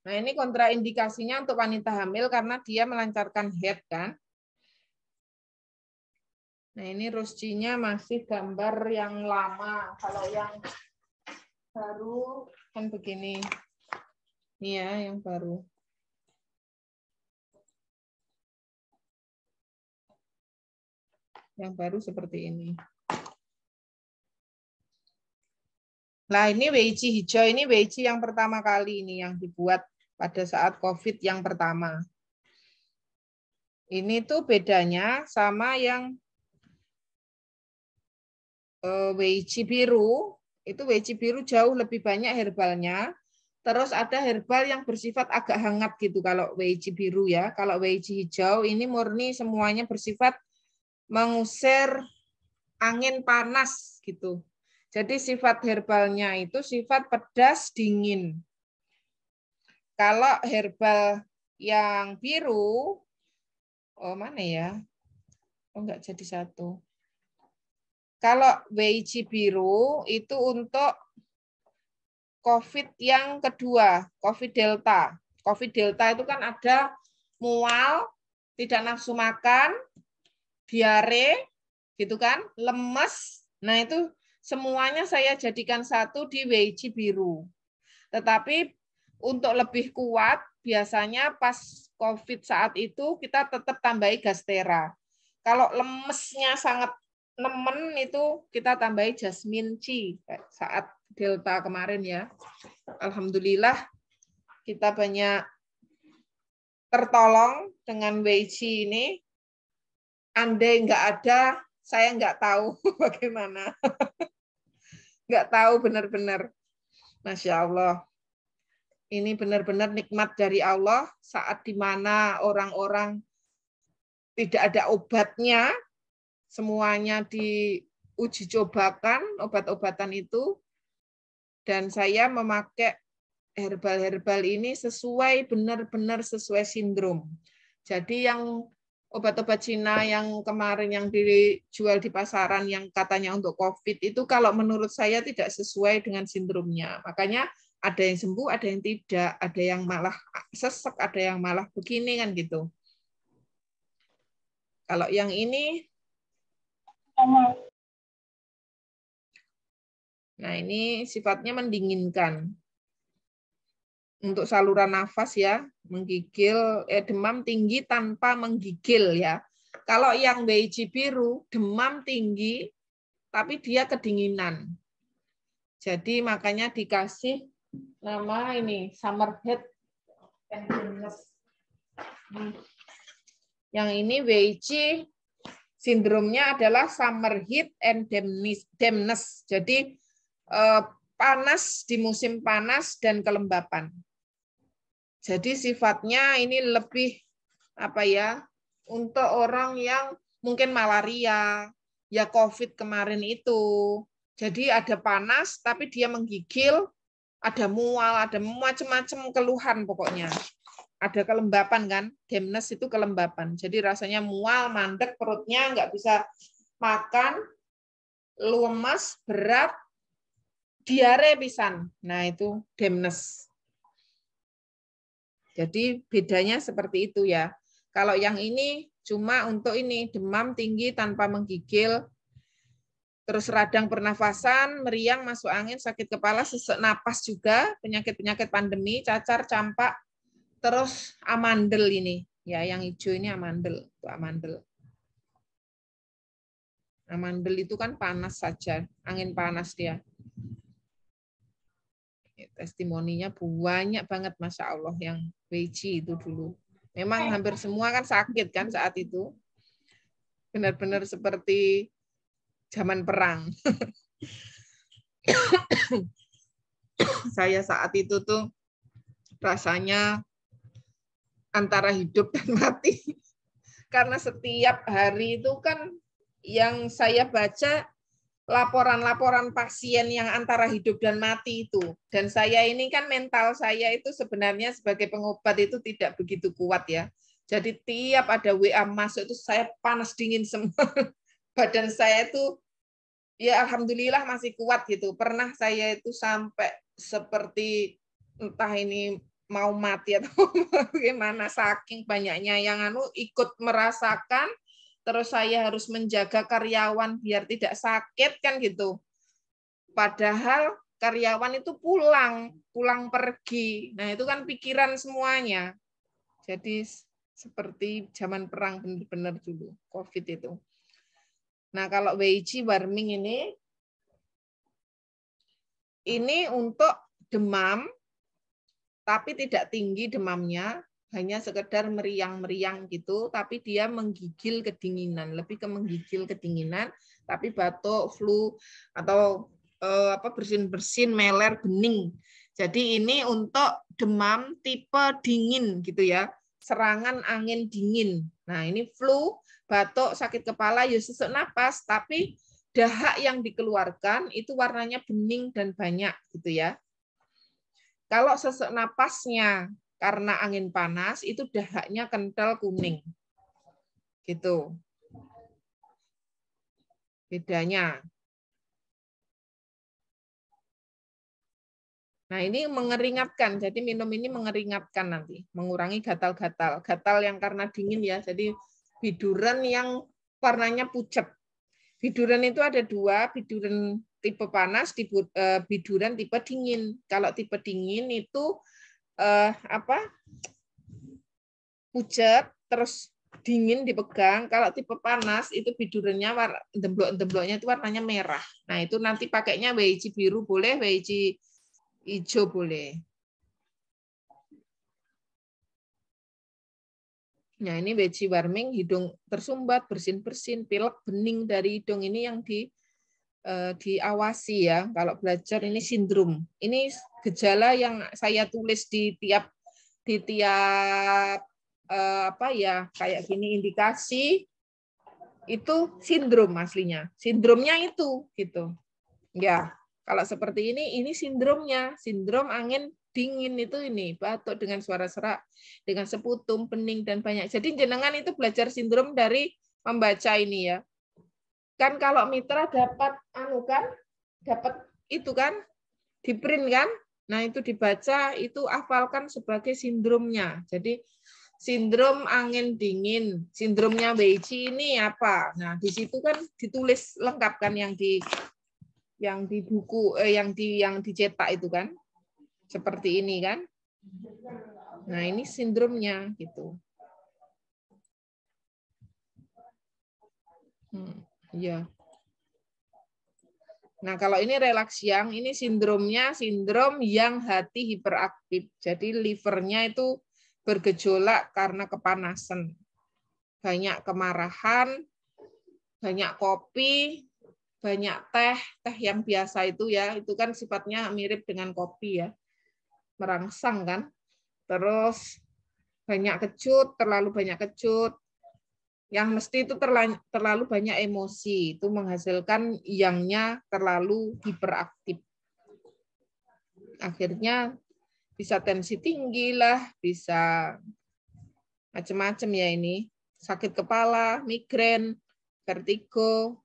Nah, ini kontraindikasinya untuk wanita hamil karena dia melancarkan head kan. Nah, ini Ruscinya masih gambar yang lama. Kalau yang baru kan begini. Ini ya yang baru. Yang baru seperti ini. Nah, ini Weiqi hijau, ini Weiqi yang pertama kali ini yang dibuat pada saat COVID yang pertama. Ini tuh bedanya sama yang Weiqi biru. Itu Weiqi biru jauh lebih banyak herbalnya. Terus ada herbal yang bersifat agak hangat gitu kalau Weiqi biru ya. Kalau Weiqi hijau ini murni semuanya bersifat mengusir angin panas gitu. Jadi sifat herbalnya itu sifat pedas dingin. Kalau herbal yang biru, oh mana ya? Oh enggak jadi satu. Kalau Weiqi biru itu untuk COVID yang kedua, COVID Delta. COVID Delta itu kan ada mual, tidak nafsu makan, diare, gitu kan, lemes. Nah itu semuanya saya jadikan satu di Weiqi biru. Tetapi untuk lebih kuat, biasanya pas COVID saat itu kita tetap tambahi Gastera. Kalau lemesnya sangat nemen itu kita tambahi Jasmine Chi saat Delta kemarin ya. Alhamdulillah kita banyak tertolong dengan Weiqi ini. Andai nggak ada, saya nggak tahu bagaimana. Nggak tahu benar-benar. Masya Allah. Ini benar-benar nikmat dari Allah saat di mana orang-orang tidak ada obatnya, semuanya diuji cobakan obat-obatan itu, dan saya memakai herbal-herbal ini sesuai, benar-benar sesuai sindrom. Jadi yang obat-obat Cina yang kemarin yang dijual di pasaran yang katanya untuk COVID itu kalau menurut saya tidak sesuai dengan sindromnya. Makanya ada yang sembuh, ada yang tidak, ada yang malah sesek, ada yang malah begini kan gitu. Kalau yang ini, nah ini sifatnya mendinginkan. Untuk saluran nafas ya, menggigil, demam tinggi tanpa menggigil ya. Kalau yang Weiji biru, demam tinggi, tapi dia kedinginan. Jadi makanya dikasih nama ini, summer heat and deafness. Yang ini Weiji, sindromnya adalah summer heat and deafness. Jadi panas di musim panas dan kelembapan. Jadi sifatnya ini lebih apa ya, untuk orang yang mungkin malaria, ya COVID kemarin itu. Jadi ada panas tapi dia menggigil, ada mual, ada macam-macam keluhan pokoknya. Ada kelembapan kan, deafness itu kelembapan. Jadi rasanya mual, mandek, perutnya nggak bisa makan, lemas, berat, diare pisan. Nah, itu deafness. Jadi bedanya seperti itu ya. Kalau yang ini cuma untuk ini, demam tinggi tanpa menggigil, terus radang pernafasan, meriang, masuk angin, sakit kepala, sesak napas juga, penyakit-penyakit pandemi, cacar, campak, terus amandel ini. Ya, yang hijau ini amandel, itu amandel. Amandel itu kan panas saja, angin panas dia. Testimoninya banyak banget, Masya Allah, yang Weiji itu dulu. Memang hampir semua kan sakit kan saat itu. Benar-benar seperti zaman perang. Saya saat itu tuh rasanya antara hidup dan mati. Karena setiap hari itu kan yang saya baca laporan-laporan pasien yang antara hidup dan mati itu. Dan saya ini kan mental saya itu sebenarnya sebagai pengobat itu tidak begitu kuat ya. Jadi tiap ada WA masuk itu saya panas dingin semua. Badan saya itu ya alhamdulillah masih kuat gitu. Pernah saya itu sampai seperti entah ini mau mati atau bagaimana, saking banyaknya yang ikut merasakan. Terus saya harus menjaga karyawan biar tidak sakit kan gitu. Padahal karyawan itu pulang pergi. Nah, itu kan pikiran semuanya. Jadi seperti zaman perang benar-benar dulu COVID itu. Nah, kalau Weiji Warming ini untuk demam tapi tidak tinggi demamnya, hanya sekedar meriang-meriang gitu, tapi dia menggigil kedinginan, lebih ke menggigil kedinginan, tapi batuk, flu atau bersin-bersin, meler, bening. Jadi ini untuk demam tipe dingin gitu ya, serangan angin dingin. Nah ini flu, batuk, sakit kepala, ya sesak napas, tapi dahak yang dikeluarkan itu warnanya bening dan banyak gitu ya. Kalau sesak napasnya karena angin panas itu dahaknya kental kuning. Gitu. Bedanya. Nah, ini mengeringatkan. Jadi minum ini mengeringatkan nanti, mengurangi gatal-gatal. Gatal yang karena dingin ya. Jadi biduran yang warnanya pucat. Biduran itu ada dua, biduran tipe panas, biduran tipe dingin. Kalau tipe dingin itu pucat terus dingin dipegang. Kalau tipe panas itu bidurannya demblok-dembloknya itu warnanya merah. Nah, itu nanti pakainya Weiji biru boleh, Weiji hijau boleh. Nah, ini Weiji Warming, hidung tersumbat, bersin-bersin, pilek, bening dari hidung ini yang diawasi ya. Kalau belajar ini sindrom. Ini gejala yang saya tulis di tiap kayak gini indikasi Itu sindrom aslinya. Sindromnya itu gitu. Ya, kalau seperti ini sindromnya, sindrom angin dingin itu ini, batuk dengan suara serak, dengan seputum, pening dan banyak. Jadi jenengan itu belajar sindrom dari membaca ini ya. Kan kalau mitra dapat dapat itu kan, di print kan? Nah, itu dibaca, itu hafalkan sebagai sindromnya. Jadi sindrom angin dingin, sindromnya Weiqi ini apa? Nah, di situ kan ditulis lengkap kan yang di buku yang dicetak itu kan. Seperti ini kan. Nah, ini sindromnya gitu. Iya. Nah, kalau ini relaksiang, ini sindromnya sindrom yang hati hiperaktif. Jadi livernya itu bergejolak karena kepanasan. Banyak kemarahan, banyak kopi, banyak teh yang biasa itu ya, itu kan sifatnya mirip dengan kopi ya. Merangsang kan. Terus banyak kecut, terlalu banyak kecut. Yang mesti itu terlalu banyak emosi, itu menghasilkan yangnya terlalu hiperaktif. Akhirnya bisa tensi tinggi lah, bisa macam-macam ya ini. Sakit kepala, migrain, vertigo.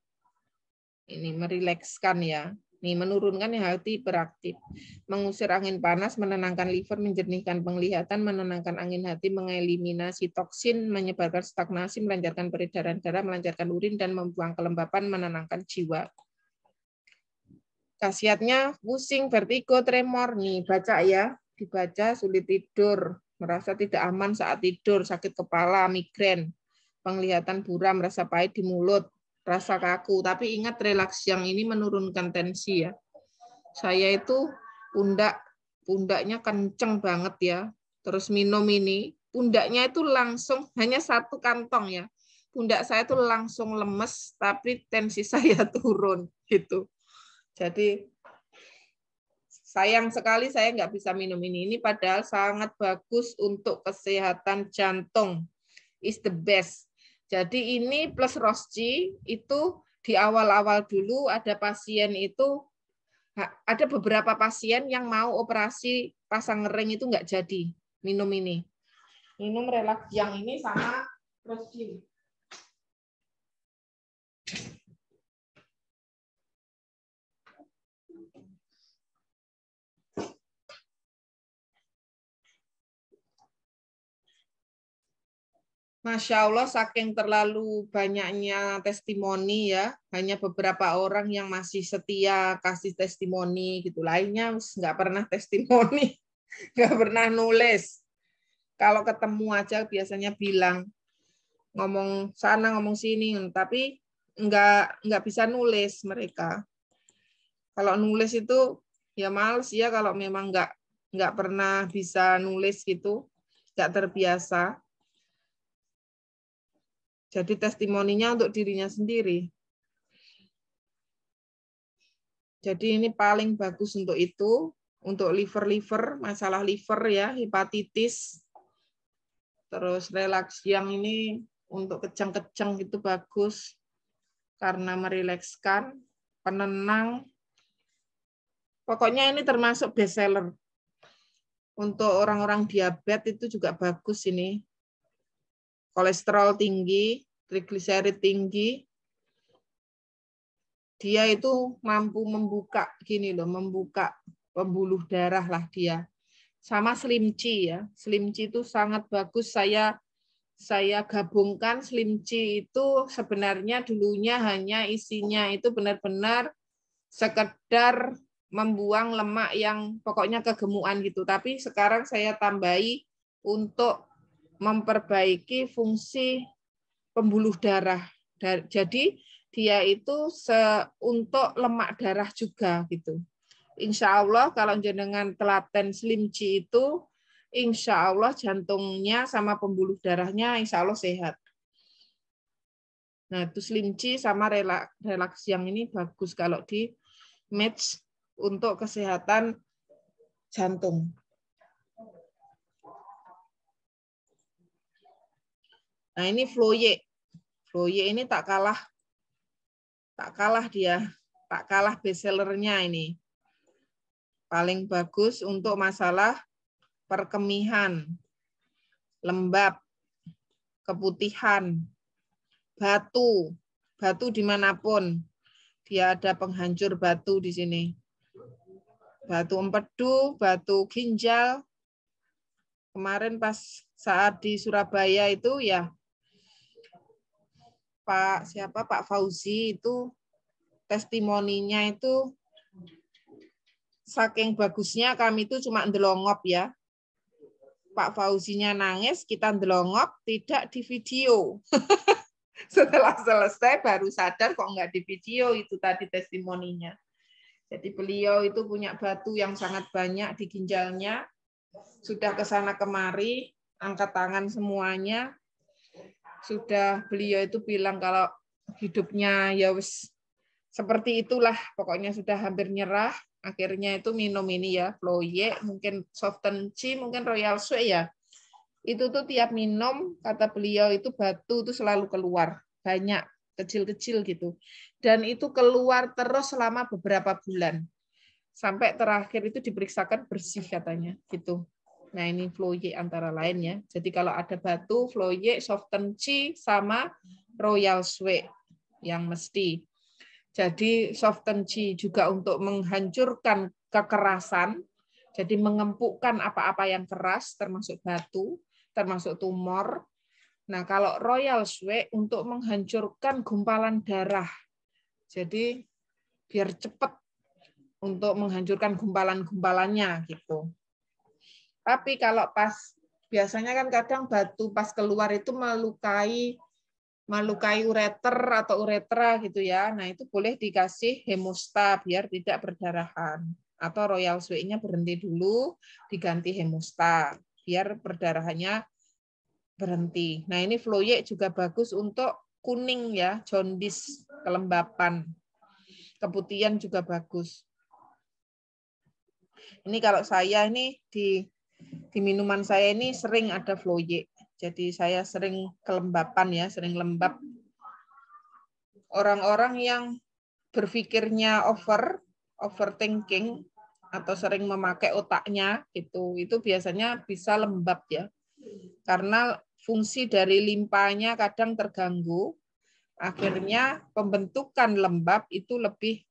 Ini merilekskan ya. Ini menurunkan hati hiperaktif. Mengusir angin panas, menenangkan liver, menjernihkan penglihatan, menenangkan angin hati, mengeliminasi toksin, menyebarkan stagnasi, melancarkan peredaran darah, melancarkan urin, dan membuang kelembapan, menenangkan jiwa. Khasiatnya pusing, vertigo, tremor. Nih, baca ya. Dibaca sulit tidur, merasa tidak aman saat tidur, sakit kepala, migrain, penglihatan buram, rasa pahit di mulut, rasa kaku. Tapi ingat relaks yang ini menurunkan tensi ya. Saya itu pundaknya kenceng banget ya. Terus minum ini, pundaknya itu langsung hanya satu kantong ya. Pundak saya itu langsung lemes, tapi tensi saya turun gitu. Jadi sayang sekali saya nggak bisa minum ini. Ini padahal sangat bagus untuk kesehatan jantung. Is the best. Jadi ini plus Rosci itu di awal-awal dulu ada beberapa pasien yang mau operasi pasang ring itu nggak jadi minum ini. Minum relaks yang ini sama Rosci. Masya Allah, saking terlalu banyaknya testimoni ya, hanya beberapa orang yang masih setia kasih testimoni gitu. Lainnya nggak pernah testimoni, nggak pernah nulis. Kalau ketemu aja biasanya bilang ngomong sana ngomong sini, tapi nggak bisa nulis mereka. Kalau nulis itu ya males ya kalau memang nggak pernah bisa nulis gitu, nggak terbiasa. Jadi testimoninya untuk dirinya sendiri. Jadi ini paling bagus untuk itu, untuk liver, masalah liver ya, hepatitis. Terus relaks yang ini untuk kejang-kejang itu bagus karena merilekskan, penenang. Pokoknya ini termasuk best seller. Untuk orang-orang diabetes itu juga bagus ini. Kolesterol tinggi, trigliserid tinggi, dia itu mampu membuka gini loh, membuka pembuluh darah lah dia. Sama Slimci ya, Slimci itu sangat bagus. Saya gabungkan Slimci itu sebenarnya dulunya hanya isinya itu benar-benar sekedar membuang lemak yang pokoknya kegemukan gitu. Tapi sekarang saya tambahi untuk memperbaiki fungsi pembuluh darah. Jadi dia itu untuk lemak darah juga gitu. Insya Allah kalau jenengan telaten Slimci itu, insya Allah jantungnya sama pembuluh darahnya insya Allah sehat. Nah itu Slimci sama relaks yang ini bagus kalau di match untuk kesehatan jantung. Nah ini Floye. Floye ini tak kalah dia, tak kalah bestsellernya ini. Paling bagus untuk masalah perkemihan, lembab, keputihan, batu dimanapun. Dia ada penghancur batu di sini. Batu empedu, batu ginjal. Kemarin pas saat di Surabaya itu ya, Pak Fauzi itu testimoninya itu saking bagusnya kami itu cuma ndelongop ya. Pak Fauzinya nangis, kita ndelongop, tidak di video. Setelah selesai baru sadar kok nggak di video itu tadi testimoninya. Jadi beliau itu punya batu yang sangat banyak di ginjalnya, sudah ke sana kemari, angkat tangan semuanya. Sudah beliau itu bilang kalau hidupnya ya wis seperti itulah, pokoknya sudah hampir nyerah. Akhirnya itu minum ini ya, Floye, mungkin Softenchi, mungkin Royal Sue ya. Itu tuh tiap minum, kata beliau itu batu itu selalu keluar. Banyak, kecil-kecil gitu. Dan itu keluar terus selama beberapa bulan. Sampai terakhir itu diperiksakan bersih katanya. Gitu. Nah ini Floye antara lain ya. Jadi kalau ada batu, Floye, Softenchi, sama Royal Sue yang mesti. Jadi Softenchi juga untuk menghancurkan kekerasan, jadi mengempukkan apa-apa yang keras, termasuk batu, termasuk tumor. Nah, kalau Royal Sue untuk menghancurkan gumpalan darah. Jadi biar cepat untuk menghancurkan gumpalan-gumpalannya gitu. Tapi kalau biasanya kan kadang batu pas keluar itu melukai ureter atau uretra gitu ya. Nah, itu boleh dikasih hemosta biar tidak perdarahan. Atau Royal Sue-nya berhenti dulu, diganti hemosta biar perdarahannya berhenti. Nah, ini Floye juga bagus untuk kuning ya, jaundice, kelembapan. Keputihan juga bagus. Ini kalau saya ini di minuman saya ini sering ada Floye. Jadi saya sering kelembapan ya, sering lembab. Orang-orang yang berpikirnya overthinking atau sering memakai otaknya itu biasanya bisa lembab ya. Karena fungsi dari limpanya kadang terganggu, akhirnya pembentukan lembab itu lebih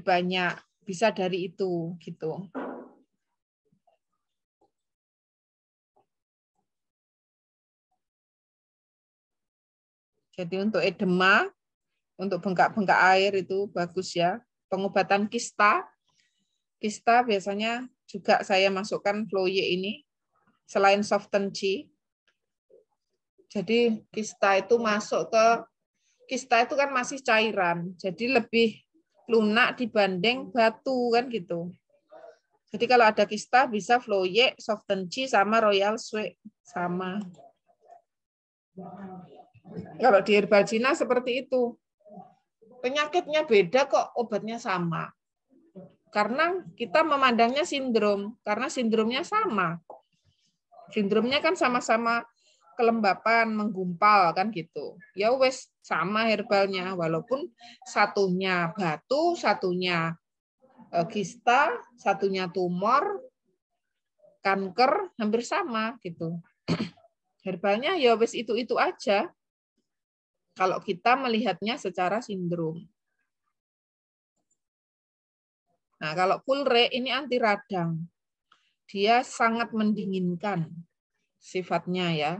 banyak, bisa dari itu gitu. Jadi untuk edema, untuk bengkak-bengkak air itu bagus ya. Pengobatan kista biasanya juga saya masukkan Floye ini selain Softenchi. Jadi kista itu itu kan masih cairan, jadi lebih lunak dibanding batu kan gitu. Jadi kalau ada kista bisa Floye, Softenchi sama Royal Sue sama. Kalau di herbal Cina seperti itu. Penyakitnya beda kok, obatnya sama. Karena kita memandangnya sindrom, karena sindromnya sama. Sindromnya kan sama-sama kelembapan, menggumpal kan gitu. Ya wes sama herbalnya, walaupun satunya batu, satunya kista, satunya tumor, kanker, hampir sama gitu. Herbalnya ya wes itu aja. Kalau kita melihatnya secara sindrom. Nah, kalau Kulre ini anti radang. Dia sangat mendinginkan sifatnya ya.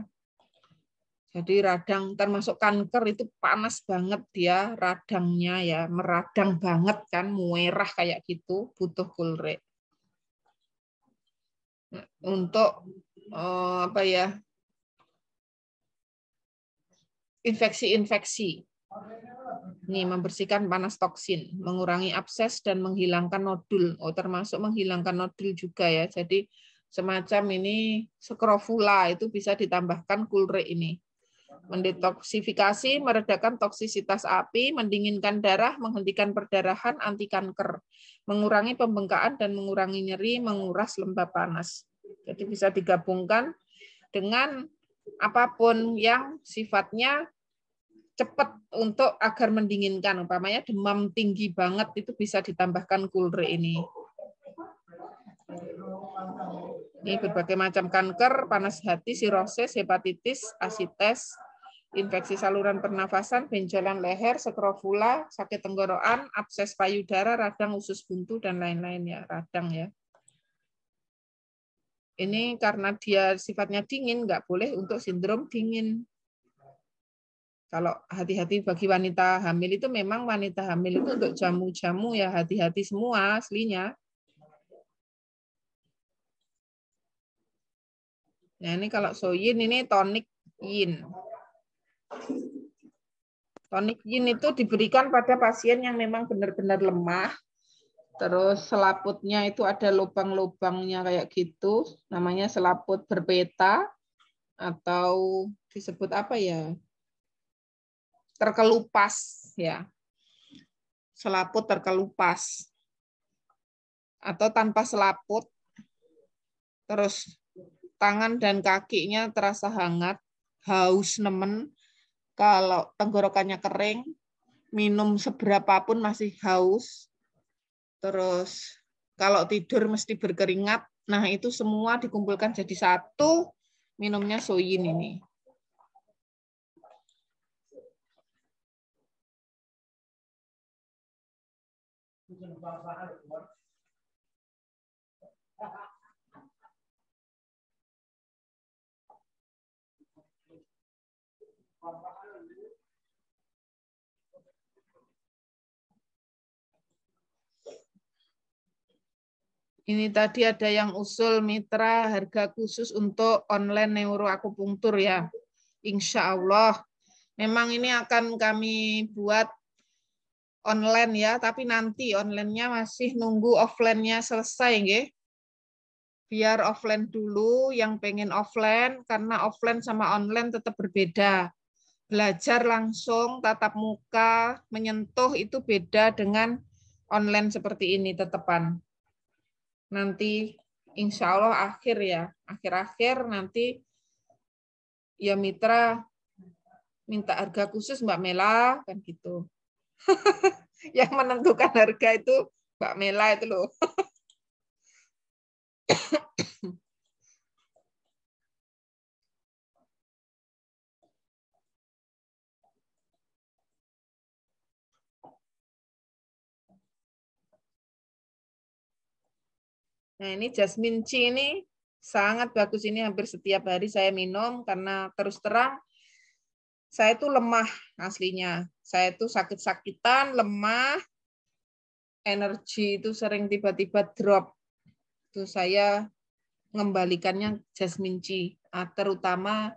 Jadi radang termasuk kanker itu panas banget dia radangnya ya, meradang banget kan, muerah kayak gitu, butuh Kulre. Untuk apa ya? Infeksi-infeksi. Ini membersihkan panas toksin, mengurangi abses dan menghilangkan nodul. Oh, termasuk menghilangkan nodul juga ya. Jadi semacam ini scrofula itu bisa ditambahkan Kulre ini. Mendetoksifikasi, meredakan toksisitas api, mendinginkan darah, menghentikan perdarahan, anti kanker, mengurangi pembengkakan dan mengurangi nyeri, menguras lembab panas. Jadi bisa digabungkan dengan apapun yang sifatnya cepat untuk agar mendinginkan. Umpamanya demam tinggi banget itu bisa ditambahkan Coolre ini. Ini berbagai macam kanker, panas hati, sirosis, hepatitis, asites, infeksi saluran pernafasan, benjolan leher, skrofula, sakit tenggorokan, abses payudara, radang, usus buntu, dan lain-lain ya, radang ya. Ini karena dia sifatnya dingin, nggak boleh untuk sindrom dingin. Kalau hati-hati bagi wanita hamil itu memang wanita hamil itu untuk jamu-jamu ya hati-hati semua aslinya. Nah ini kalau soyin ini tonik yin. Tonik yin itu diberikan pada pasien yang memang benar-benar lemah. Terus selaputnya itu ada lubang-lubangnya kayak gitu. Namanya selaput berpeta atau disebut apa ya? Terkelupas ya. Selaput terkelupas. Atau tanpa selaput. Terus tangan dan kakinya terasa hangat, haus nemen. Kalau tenggorokannya kering, minum seberapapun masih haus. Terus kalau tidur mesti berkeringat. Nah, itu semua dikumpulkan jadi satu, minumnya soyin ini. Ini tadi ada yang usul mitra harga khusus untuk online neuroakupunktur ya. Insya Allah. Memang ini akan kami buat online ya, tapi nanti online-nya masih nunggu offline-nya selesai nggih. Biar offline dulu, yang pengen offline, karena offline sama online tetap berbeda. Belajar langsung, tatap muka, menyentuh itu beda dengan online seperti ini tetepan. Nanti insya Allah akhir ya, akhir-akhir nanti ya mitra minta harga khusus Mbak Mela, kan gitu. Yang menentukan harga itu Mbak Mela itu loh. Nah ini Jasmine C ini sangat bagus, ini hampir setiap hari saya minum karena terus terang saya itu lemah aslinya. Saya itu sakit-sakitan, lemah, energi itu sering tiba-tiba drop. Itu saya mengembalikannya Jasmine C, terutama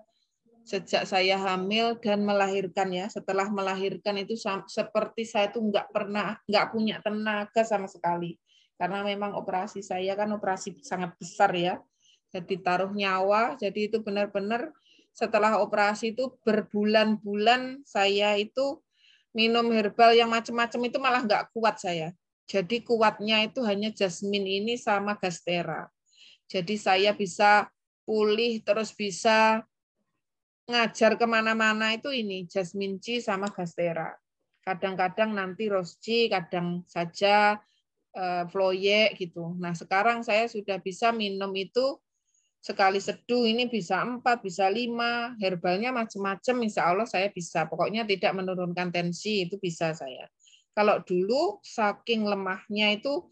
sejak saya hamil dan melahirkan ya. Setelah melahirkan itu seperti saya itu nggak punya tenaga sama sekali. Karena memang operasi saya kan operasi sangat besar ya. Jadi taruh nyawa, jadi itu benar-benar setelah operasi itu berbulan-bulan saya itu minum herbal yang macam-macam itu malah nggak kuat saya. Jadi kuatnya itu hanya Jasmine ini sama Gastera. Jadi saya bisa pulih terus bisa ngajar kemana-mana itu ini Jasmine C sama Gastera. Kadang-kadang nanti Rose C, kadang saja Floyek gitu. Nah sekarang saya sudah bisa minum itu sekali seduh ini bisa 4, bisa 5, herbalnya macam-macam insya Allah saya bisa. Pokoknya tidak menurunkan tensi itu bisa saya. Kalau dulu saking lemahnya itu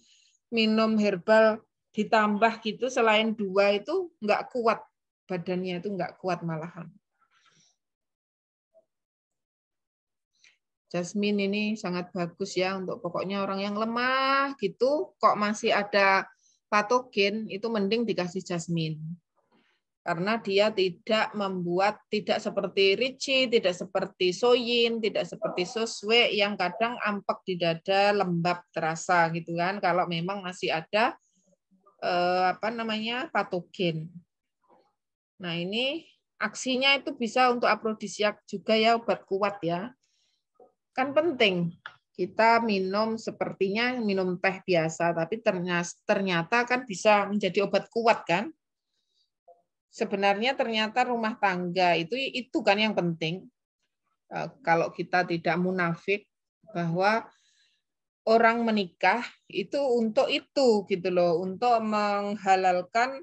minum herbal ditambah gitu selain 2 itu nggak kuat. Badannya itu nggak kuat malahan. Jasmine ini sangat bagus ya untuk pokoknya orang yang lemah gitu, kok masih ada patogen, itu mending dikasih Jasmine. Karena dia tidak seperti Ricci, tidak seperti Soyin, tidak seperti Soswe yang kadang ampek di dada, lembab terasa gitu kan, kalau memang masih ada patogen. Nah ini aksinya itu bisa untuk afrodisiak juga ya, obat kuat ya. Kan penting kita minum sepertinya minum teh biasa, tapi ternyata kan bisa menjadi obat kuat kan. Sebenarnya ternyata rumah tangga itu kan yang penting. kalau kita tidak munafik bahwa orang menikah itu untuk itu gitu loh, untuk menghalalkan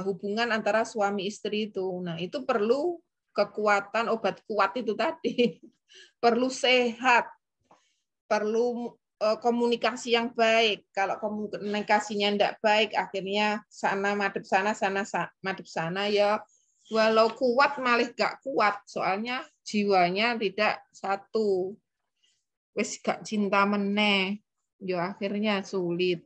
hubungan antara suami istri itu. Nah, itu perlu kekuatan obat kuat itu tadi. Perlu sehat, perlu komunikasi yang baik. Kalau komunikasinya tidak baik, akhirnya sana madep sana, sana madep sana, ya walau kuat malah gak kuat. Soalnya jiwanya tidak satu. Wis gak cinta meneh. Ya akhirnya sulit.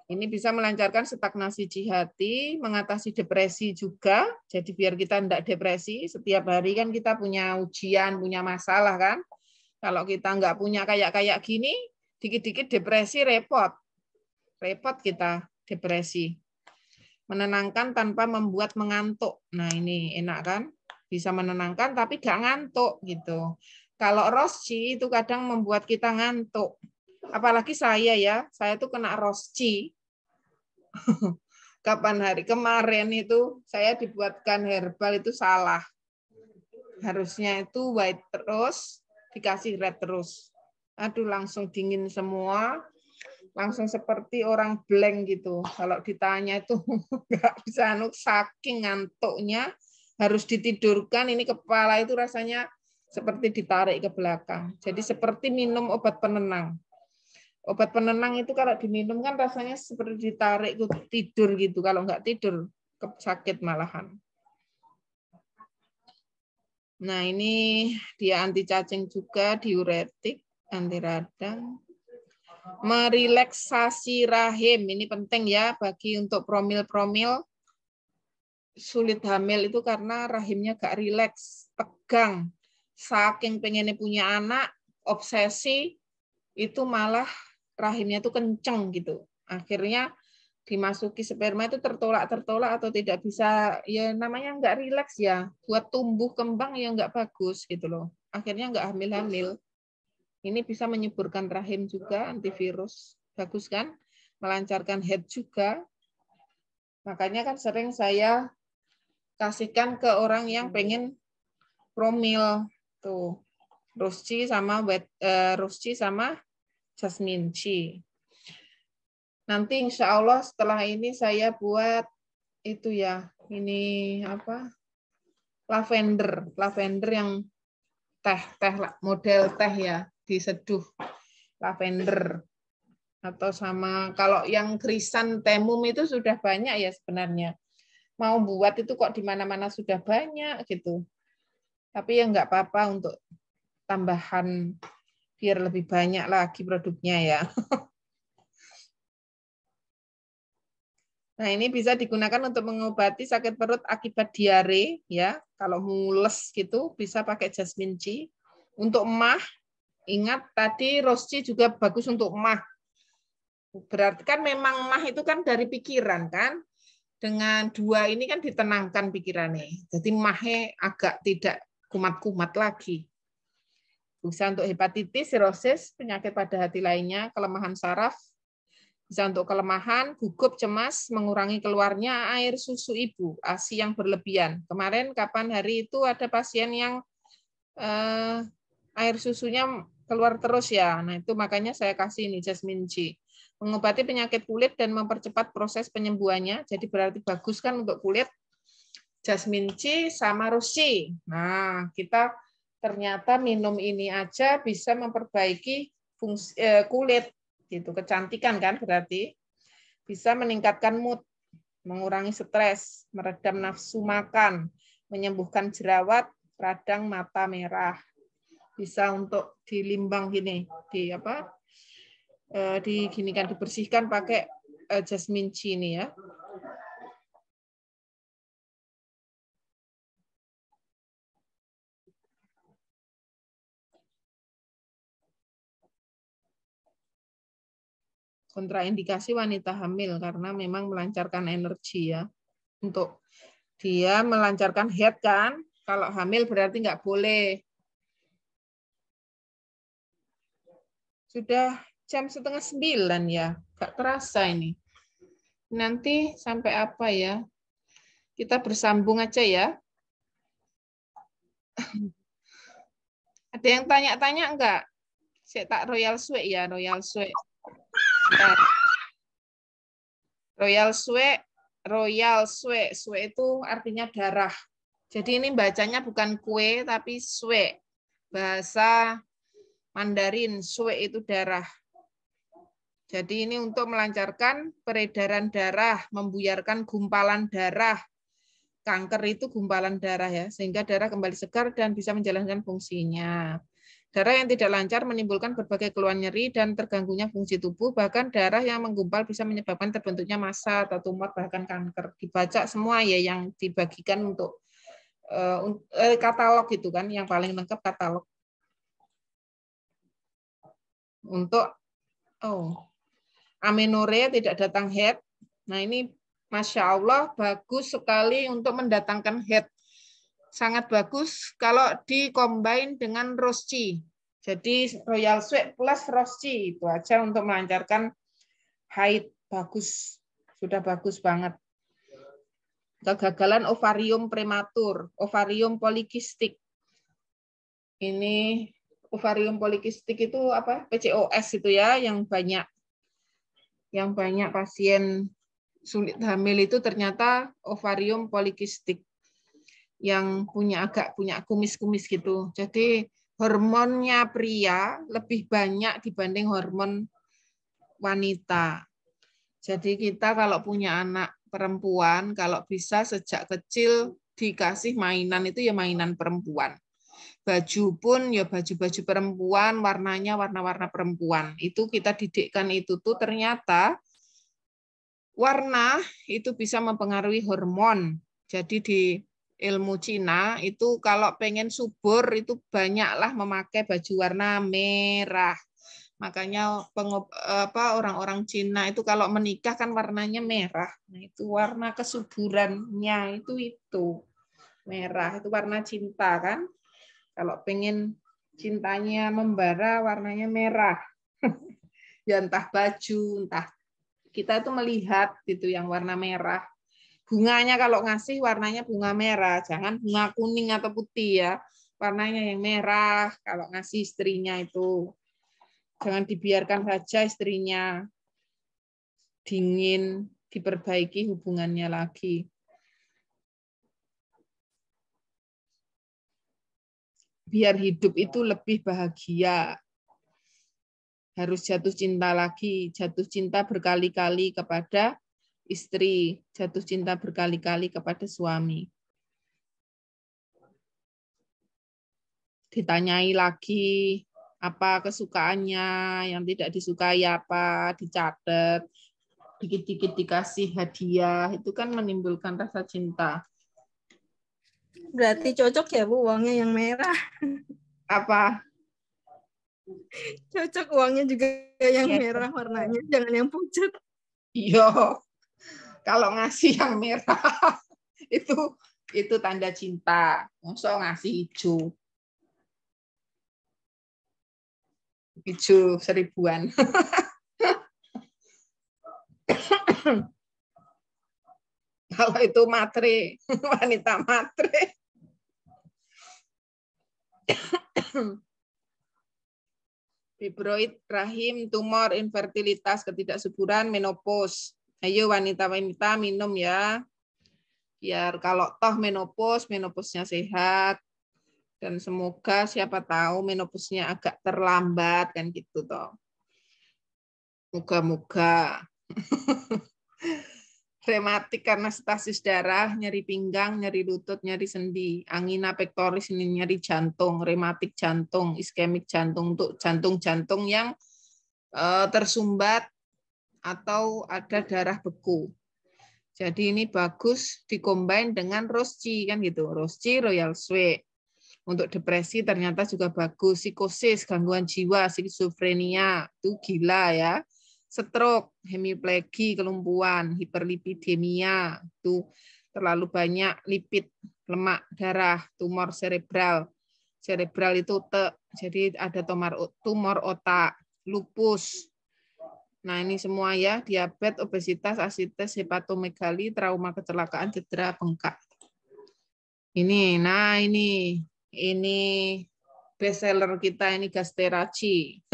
Ini bisa melancarkan stagnasi jihati, mengatasi depresi juga. Jadi biar kita tidak depresi, setiap hari kan kita punya ujian, punya masalah kan. Kalau kita nggak punya kayak gini, dikit-dikit depresi repot. Repot kita depresi. Menenangkan tanpa membuat mengantuk. Nah ini enak kan? Bisa menenangkan tapi nggak ngantuk gitu. Kalau rosci itu kadang membuat kita ngantuk. Apalagi saya tuh kena rosci. Kapan hari kemarin itu saya dibuatkan herbal itu salah. Harusnya itu white terus, dikasih red terus. Aduh, langsung dingin semua, langsung seperti orang blank gitu. Kalau ditanya itu nggak bisa saking ngantuknya, harus ditidurkan. Ini kepala itu rasanya seperti ditarik ke belakang. Jadi seperti minum obat penenang. Obat penenang itu kalau diminum kan rasanya seperti ditarik ke tidur gitu. Kalau nggak tidur, sakit malahan. Nah, ini dia anti cacing juga, diuretik, anti radang. Merelaksasi rahim, ini penting ya bagi untuk promil-promil sulit hamil itu karena rahimnya gak rileks, tegang. Saking pengennya punya anak, obsesi, itu malah rahimnya tuh kenceng gitu. Akhirnya dimasuki sperma itu tertolak atau tidak bisa, ya namanya nggak rileks ya, buat tumbuh kembang ya nggak bagus gitu loh, akhirnya nggak hamil-hamil. Ini bisa menyuburkan rahim juga, antivirus, bagus kan, melancarkan head juga. Makanya kan sering saya kasihkan ke orang yang pengen promil tuh, Rusci sama Jasmine C. Nanti insya Allah setelah ini saya buat itu ya, ini apa? Lavender yang teh model teh ya, diseduh lavender. Atau sama kalau yang krisan temum itu sudah banyak ya sebenarnya. Mau buat itu kok di mana-mana sudah banyak gitu. Tapi ya nggak apa-apa untuk tambahan biar lebih banyak lagi produknya ya. Nah, ini bisa digunakan untuk mengobati sakit perut akibat diare ya. Kalau mules gitu bisa pakai jasmine C. Untuk emah, ingat tadi rosci juga bagus untuk emah. Berarti kan memang emah itu kan dari pikiran kan. Dengan dua ini kan ditenangkan pikirannya. Jadi emahnya agak tidak kumat-kumat lagi. Bisa untuk hepatitis, sirosis, penyakit pada hati lainnya, kelemahan saraf, bisa untuk kelemahan, gugup, cemas, mengurangi keluarnya air susu ibu, ASI yang berlebihan. Kemarin kapan hari itu ada pasien yang air susunya keluar terus ya. Nah itu makanya saya kasih ini Jasmine C. Mengobati penyakit kulit dan mempercepat proses penyembuhannya. Jadi berarti bagus kan untuk kulit. Jasmine C sama Rusci. Nah kita ternyata minum ini aja bisa memperbaiki fungsi kulit. Gitu, kecantikan kan berarti bisa meningkatkan mood, mengurangi stres, meredam nafsu makan, menyembuhkan jerawat, radang mata merah. Bisa untuk dilimbang gini, diginikan, dibersihkan pakai Jasmine C ini ya. Kontraindikasi wanita hamil karena memang melancarkan energi ya. Untuk dia melancarkan head kan, kalau hamil berarti nggak boleh. Sudah jam 8:30 ya, nggak terasa ini. Nanti sampai apa ya? Kita bersambung aja ya. Ada yang tanya-tanya enggak? Saya tak Royal Sue ya, Royal Sue. Royal Sue. Sue itu artinya darah. Jadi ini bacanya bukan kue, tapi sue. Bahasa Mandarin, sue itu darah. Jadi ini untuk melancarkan peredaran darah, membuyarkan gumpalan darah. Kanker itu gumpalan darah ya, sehingga darah kembali segar dan bisa menjalankan fungsinya. Darah yang tidak lancar menimbulkan berbagai keluhan nyeri dan terganggunya fungsi tubuh, bahkan darah yang menggumpal bisa menyebabkan terbentuknya massa atau tumor, bahkan kanker. Dibaca semua ya yang dibagikan untuk katalog itu kan, yang paling lengkap katalog. Untuk amenorrea tidak datang head. Nah ini Masya Allah bagus sekali untuk mendatangkan head. Sangat bagus kalau dikombin dengan rosci. Jadi Royal Sue plus rosci itu aja untuk melancarkan haid. Bagus, sudah bagus banget. Kegagalan ovarium prematur, ovarium polikistik. Ini ovarium polikistik itu apa? PCOS itu ya, yang banyak pasien sulit hamil itu ternyata ovarium polikistik yang agak punya kumis-kumis gitu. Jadi hormonnya pria lebih banyak dibanding hormon wanita. Jadi kita kalau punya anak perempuan, kalau bisa sejak kecil dikasih mainan itu ya mainan perempuan. Baju pun ya baju-baju perempuan, warnanya warna-warna perempuan. Itu kita didikkan itu tuh ternyata warna itu bisa mempengaruhi hormon. Jadi di ilmu Cina itu kalau pengen subur itu banyaklah memakai baju warna merah. Makanya orang-orang Cina itu kalau menikah kan warnanya merah. Nah, itu warna kesuburannya itu merah. Itu warna cinta kan. Kalau pengen cintanya membara warnanya merah. Ya entah baju, entah kita itu melihat gitu yang warna merah. Bunganya kalau ngasih warnanya bunga merah, jangan bunga kuning atau putih ya. Warnanya yang merah kalau ngasih istrinya itu. Jangan dibiarkan saja istrinya dingin, diperbaiki hubungannya lagi. Biar hidup itu lebih bahagia. Harus jatuh cinta lagi, jatuh cinta berkali-kali kepada istri, jatuh cinta berkali-kali kepada suami. Ditanyai lagi apa kesukaannya, yang tidak disukai apa, dicatat, dikit-dikit dikasih hadiah, itu kan menimbulkan rasa cinta. Berarti cocok ya Bu uangnya yang merah. Apa? Cocok uangnya juga yang Ya. merah warnanya, jangan yang pucat. Iya. Kalau ngasih yang merah itu tanda cinta. Masa ngasih hijau. Hijau 1000-an. Kalau itu matre, wanita matre. Fibroid rahim, tumor, infertilitas, ketidaksuburan, menopause. Ayo wanita-wanita minum ya. Biar kalau toh menopausnya sehat. Dan semoga siapa tahu menopausnya agak terlambat kan gitu toh. Moga-moga. Rematik karena stasis darah, nyeri pinggang, nyeri lutut, nyeri sendi, angina pectoris ini nyeri jantung, rematik jantung, iskemik jantung untuk jantung-jantung yang tersumbat atau ada darah beku. Jadi ini bagus dikombin dengan rosci kan gitu, rosci Royal Sue. Untuk depresi ternyata juga bagus, psikosis, gangguan jiwa, skizofrenia, itu gila ya. Stroke, hemiplegi, kelumpuhan, hiperlipidemia, itu terlalu banyak lipid, lemak darah, tumor serebral. Serebral itu jadi ada tumor otak, lupus. Nah, ini semua ya, diabetes, obesitas, asites, hepatomegali, trauma kecelakaan, cedera, bengkak. Ini, nah ini ini bestseller kita ini Gasteraci.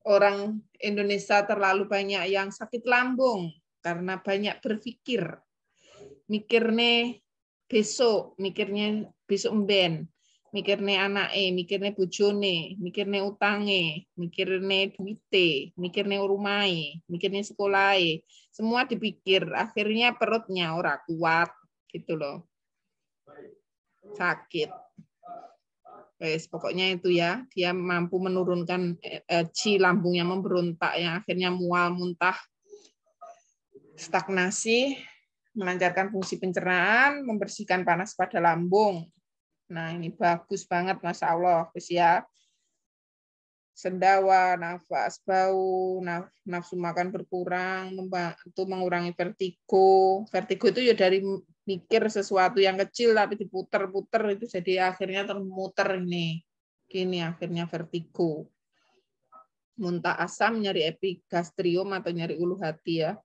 Orang Indonesia terlalu banyak yang sakit lambung karena banyak berpikir. Mikirnya besok mben, mikirnya anake, mikirnya bojone, mikirnya utange, mikirnya duite, mikirnya rumahe, mikirnya sekolahe. Semua dipikir, akhirnya perutnya ora kuat gitu loh. Sakit. Wes, pokoknya itu ya, dia mampu menurunkan Qi lambungnya memberontak yang akhirnya mual, muntah, stagnasi, melancarkan fungsi pencernaan, membersihkan panas pada lambung. Nah, ini bagus banget, Masya Allah. Terus ya, sendawa, nafas, bau, nafsu makan berkurang, membantu mengurangi vertigo. Vertigo itu ya dari mikir sesuatu yang kecil tapi diputer-puter itu jadi akhirnya termuter ini. Gini akhirnya vertigo. Muntah asam, nyeri epigastrium atau nyeri ulu hati ya.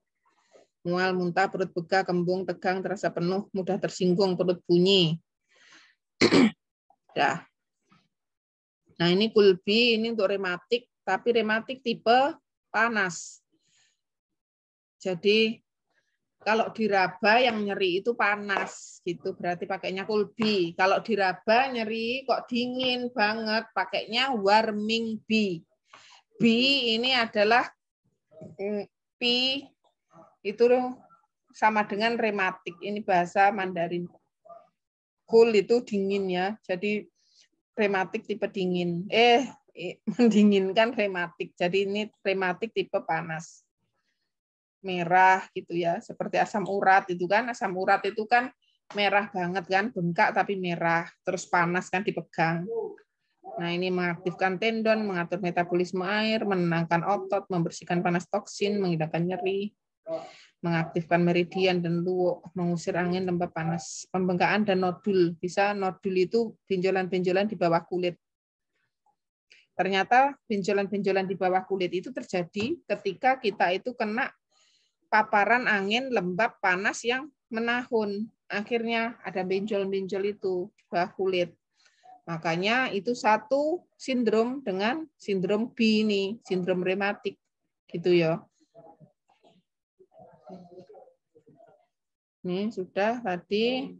Mual, muntah, perut begah, kembung, tegang, terasa penuh, mudah tersinggung, perut bunyi. Ya. Nah, ini kulbi, ini untuk rematik, tapi rematik tipe panas. Jadi kalau diraba yang nyeri itu panas gitu, berarti pakainya kulbi. Kalau diraba nyeri kok dingin banget, pakainya warming bee. Bee ini adalah pi itu sama dengan rematik. Ini bahasa Mandarin. Cool itu dingin ya. Jadi rematik tipe dingin. Mendinginkan rematik. Jadi ini rematik tipe panas. Merah gitu ya, seperti asam urat itu kan. Asam urat itu kan merah banget kan, bengkak tapi merah, terus panas kan dipegang. Nah, ini mengaktifkan tendon, mengatur metabolisme air, menenangkan otot, membersihkan panas toksin, menghilangkan nyeri, mengaktifkan meridian dan luwuk, mengusir angin lembab panas, pembengkakan dan nodul. Bisa nodul itu benjolan-benjolan di bawah kulit. Ternyata benjolan-benjolan di bawah kulit itu terjadi ketika kita itu kena paparan angin lembab panas yang menahun. Akhirnya ada benjol-benjol itu di bawah kulit. Makanya itu satu sindrom dengan sindrom B ini, sindrom rematik. Gitu ya. Ini sudah tadi.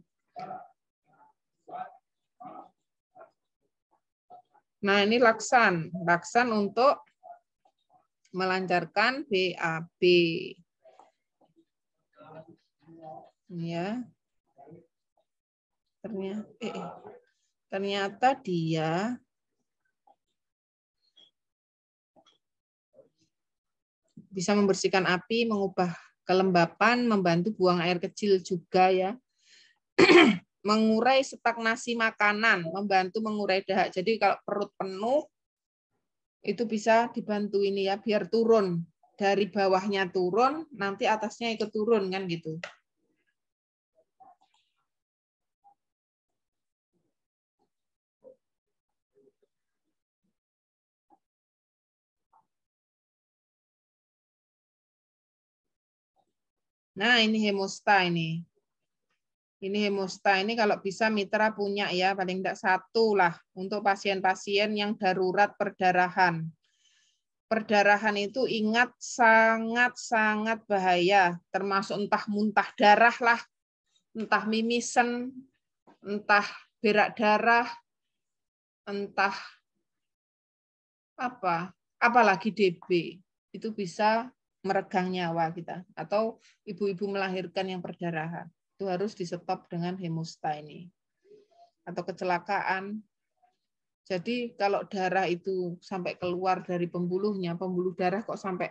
Nah, ini laksan. Laksan untuk melancarkan BAB. Ya. Ternyata dia bisa membersihkan api, mengubah kelembapan, membantu buang air kecil juga ya. Mengurai stagnasi makanan, membantu mengurai dahak. Jadi kalau perut penuh itu bisa dibantu ini ya, biar turun. Dari bawahnya turun, nanti atasnya ikut turun kan gitu. Nah, ini hemosta ini. Ini hemosta ini kalau bisa mitra punya ya, paling tidak satu lah untuk pasien-pasien yang darurat perdarahan. Perdarahan itu ingat sangat-sangat bahaya, termasuk entah muntah darah lah, entah mimisen, entah berak darah, entah apa, apalagi DB. Itu bisa meregang nyawa kita, atau ibu-ibu melahirkan yang perdarahan itu harus di-stop dengan hemosta ini, atau kecelakaan. Jadi kalau darah itu sampai keluar dari pembuluhnya, pembuluh darah kok sampai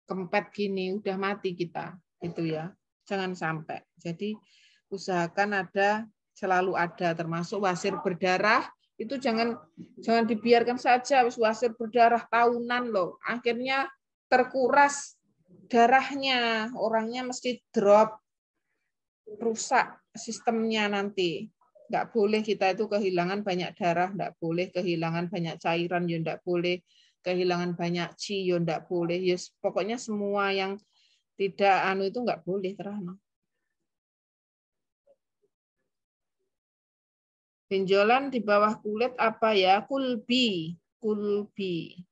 kempet gini, udah mati kita, gitu ya. Jangan sampai. Jadi usahakan selalu ada, termasuk wasir berdarah itu jangan dibiarkan saja wasir berdarah tahunan loh. Akhirnya terkuras darahnya, orangnya mesti drop, rusak sistemnya nanti. Nggak boleh kita itu kehilangan banyak darah, nggak boleh kehilangan banyak cairan, ya nggak boleh kehilangan banyak Qi, ya nggak boleh. Yes, pokoknya semua yang tidak itu nggak boleh terang. Benjolan di bawah kulit apa ya? Kulbi. Kulbi.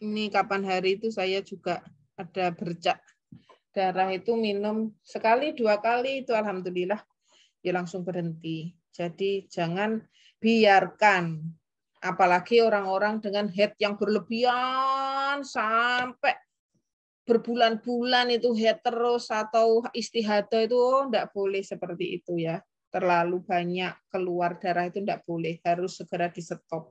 Ini kapan hari itu saya juga ada bercak darah itu minum sekali 2 kali itu alhamdulillah ya langsung berhenti. Jadi jangan biarkan apalagi orang-orang dengan head yang berlebihan sampai berbulan-bulan itu head terus atau istihadah itu enggak boleh seperti itu ya. Terlalu banyak keluar darah itu enggak boleh, harus segera di stop.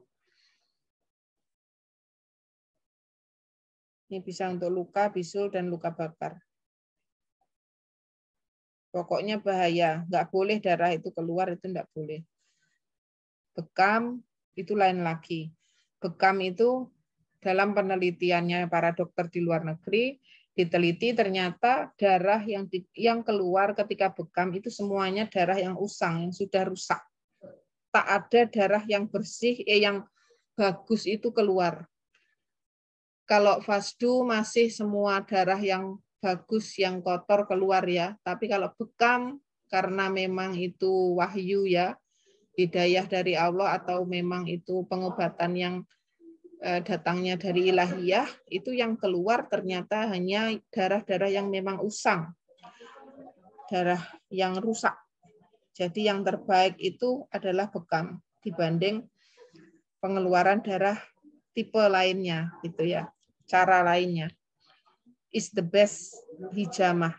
Ini bisa untuk luka, bisul, dan luka bakar. Pokoknya bahaya, nggak boleh darah itu keluar, itu nggak boleh. Bekam, itu lain lagi. Bekam itu dalam penelitiannya para dokter di luar negeri, diteliti ternyata darah yang keluar ketika bekam itu semuanya darah yang usang, yang sudah rusak. Tak ada darah yang bersih, yang bagus itu keluar. Kalau fasdu masih semua darah yang bagus, yang kotor keluar ya. Tapi kalau bekam, karena memang itu wahyu ya, hidayah dari Allah atau memang itu pengobatan yang datangnya dari ilahiyah, itu yang keluar ternyata hanya darah-darah yang memang usang, darah yang rusak. Jadi yang terbaik itu adalah bekam dibanding pengeluaran darah tipe lainnya, gitu ya. Cara lainnya is the best hijamah.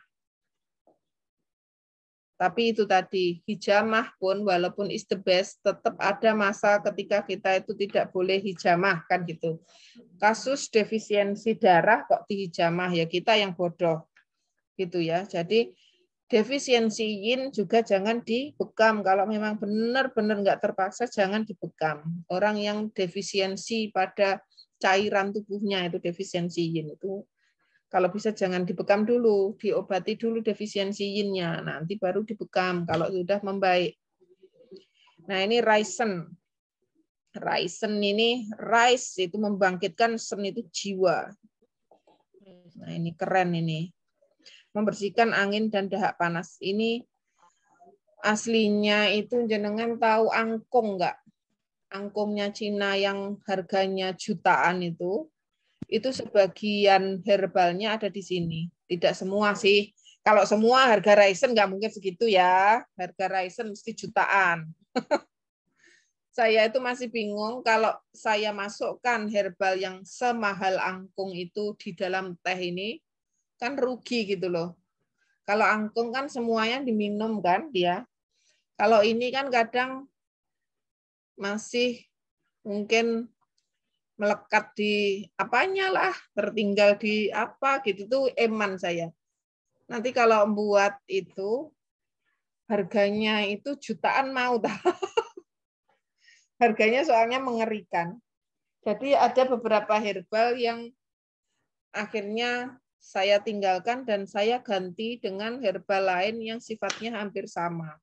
Tapi itu tadi, hijamah pun walaupun is the best, tetap ada masa ketika kita itu tidak boleh hijamah, kan gitu. Kasus defisiensi darah kok dihijamah, ya kita yang bodoh. Gitu ya. Jadi defisiensi yin juga jangan dibekam. Kalau memang benar-benar nggak terpaksa, jangan dibekam. Orang yang defisiensi pada cairan tubuhnya itu defisiensi yin itu kalau bisa jangan dibekam dulu, diobati dulu defisiensi yin-nya, nanti baru dibekam kalau sudah membaik. Nah, ini raisen. Raisen ini rise itu membangkitkan sen itu jiwa. Nah, ini keren ini. Membersihkan angin dan dahak panas. Ini aslinya itu jenengan tahu angkung enggak? Angkungnya Cina yang harganya jutaan itu sebagian herbalnya ada di sini. Tidak semua sih. Kalau semua harga raisen nggak mungkin segitu ya. Harga raisen mesti jutaan. Saya itu masih bingung kalau saya masukkan herbal yang semahal angkung itu di dalam teh ini, kan rugi gitu loh. Kalau angkung kan semuanya diminum kan dia. Kalau ini kan kadang masih mungkin melekat di apanya lah, tertinggal di apa gitu tuh eman saya. Nanti kalau buat itu harganya itu jutaan mau dah. Harganya soalnya mengerikan. Jadi ada beberapa herbal yang akhirnya saya tinggalkan dan saya ganti dengan herbal lain yang sifatnya hampir sama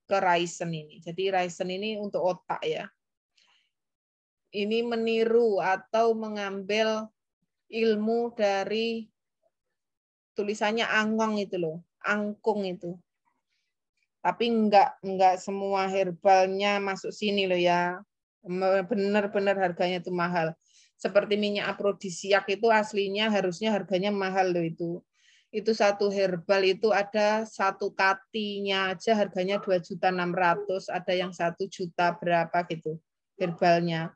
ke raisen ini. Jadi raisen ini untuk otak ya. Ini meniru atau mengambil ilmu dari tulisannya angong itu loh, angkung itu. Tapi enggak semua herbalnya masuk sini loh ya. Benar-benar harganya itu mahal. Seperti minyak afrodisiak itu aslinya harusnya harganya mahal loh itu. Itu satu herbal itu ada satu katinya aja harganya 2.600.000, ada yang 1 juta berapa gitu herbalnya.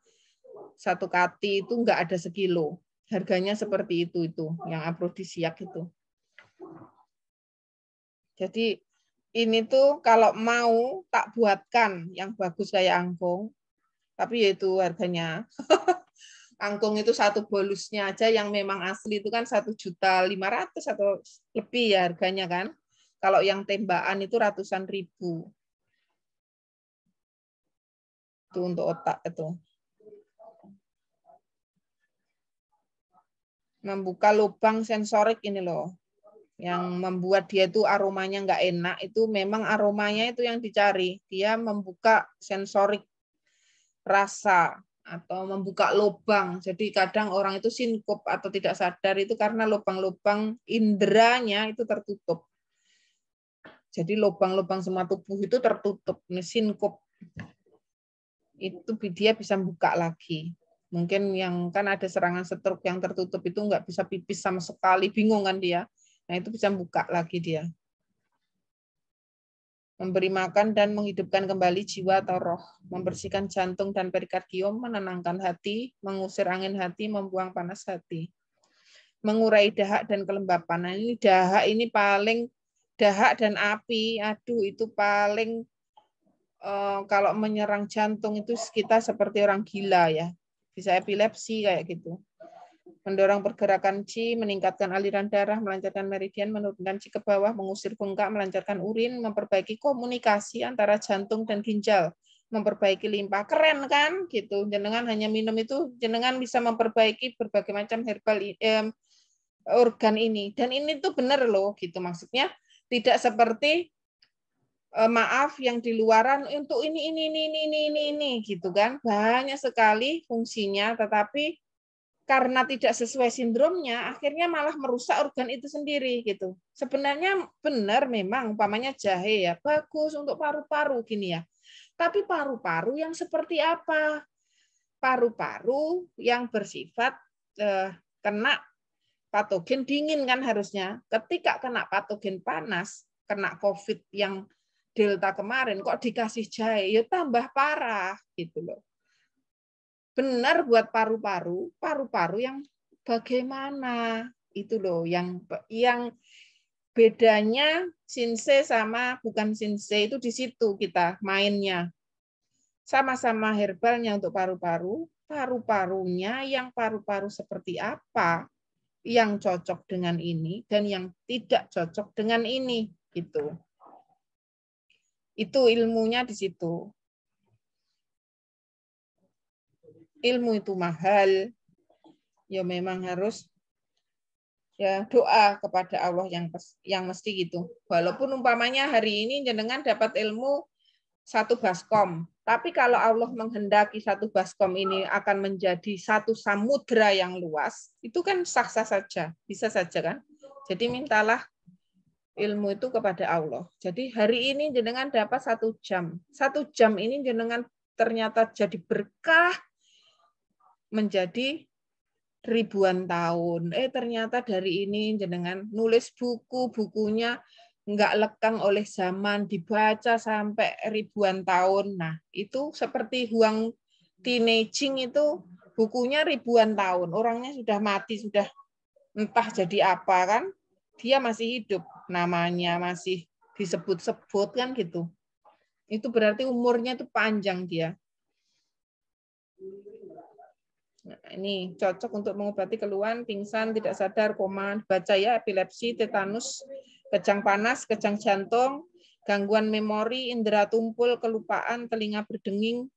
Satu kati itu enggak ada sekilo. Harganya seperti itu yang afrodisiak itu. Jadi ini tuh kalau mau tak buatkan yang bagus kayak angkung, tapi yaitu harganya. Angkung itu satu bolusnya aja yang memang asli itu kan 1.500.000 atau lebih ya harganya kan. Kalau yang tembakan itu ratusan ribu. Itu untuk otak itu. Membuka lubang sensorik ini loh. Yang membuat dia itu aromanya nggak enak, itu memang aromanya itu yang dicari. Dia membuka sensorik rasa atau membuka lubang. Jadi kadang orang itu sinkop atau tidak sadar itu karena lubang-lubang inderanya itu tertutup. Jadi lubang-lubang semua tubuh itu tertutup. Ini sinkop. Itu dia bisa buka lagi. Mungkin yang kan ada serangan stroke yang tertutup itu nggak bisa pipis sama sekali, bingung kan dia. Nah itu bisa buka lagi dia. Memberi makan dan menghidupkan kembali jiwa atau roh, membersihkan jantung dan perikardium, menenangkan hati, mengusir angin hati, membuang panas hati, mengurai dahak dan kelembapan. Nah, ini dahak ini paling dahak dan api, aduh itu paling kalau menyerang jantung itu kita seperti orang gila ya, bisa epilepsi kayak gitu. Mendorong pergerakan qi, meningkatkan aliran darah, melancarkan meridian, menurunkan qi ke bawah, mengusir bengkak, melancarkan urin, memperbaiki komunikasi antara jantung dan ginjal, memperbaiki limpa. Keren kan? Gitu. Jenengan hanya minum itu, jenengan bisa memperbaiki berbagai macam herbal organ ini. Dan ini tuh benar loh, gitu maksudnya. Tidak seperti maaf yang di luaran untuk ini gitu kan. Banyak sekali fungsinya, tetapi karena tidak sesuai sindromnya, akhirnya malah merusak organ itu sendiri gitu. Sebenarnya benar memang umpamanya jahe ya bagus untuk paru-paru gini ya. Tapi paru-paru yang seperti apa? Paru-paru yang bersifat kena patogen dingin kan harusnya. Ketika kena patogen panas, kena COVID yang Delta kemarin kok dikasih jahe, ya tambah parah gitu loh. Benar buat paru-paru, paru-paru yang bagaimana itu loh yang bedanya Shinse sama bukan Shinse itu di situ kita mainnya. Sama-sama herbalnya untuk paru-paru, paru-parunya yang paru-paru seperti apa yang cocok dengan ini dan yang tidak cocok dengan ini gitu. Itu ilmunya di situ. Ilmu itu mahal, ya memang harus ya doa kepada Allah yang mesti gitu. Walaupun umpamanya hari ini jenengan dapat ilmu 1 baskom, tapi kalau Allah menghendaki 1 baskom ini akan menjadi 1 samudra yang luas, itu kan sah-sah saja, bisa saja kan. Jadi mintalah ilmu itu kepada Allah. Jadi hari ini jenengan dapat 1 jam. 1 jam ini jenengan ternyata jadi berkah menjadi ribuan tahun. Ternyata dari ini jenengan nulis buku, bukunya nggak lekang oleh zaman, dibaca sampai ribuan tahun. Nah, itu seperti Huang Tinejing itu bukunya ribuan tahun. Orangnya sudah mati, sudah entah jadi apa kan. Dia masih hidup, namanya masih disebut-sebut kan gitu. Itu berarti umurnya itu panjang dia. Nah, ini cocok untuk mengobati keluhan, pingsan, tidak sadar, koma, baca ya, epilepsi, tetanus, kejang panas, kejang jantung, gangguan memori, indera tumpul, kelupaan, telinga berdenging,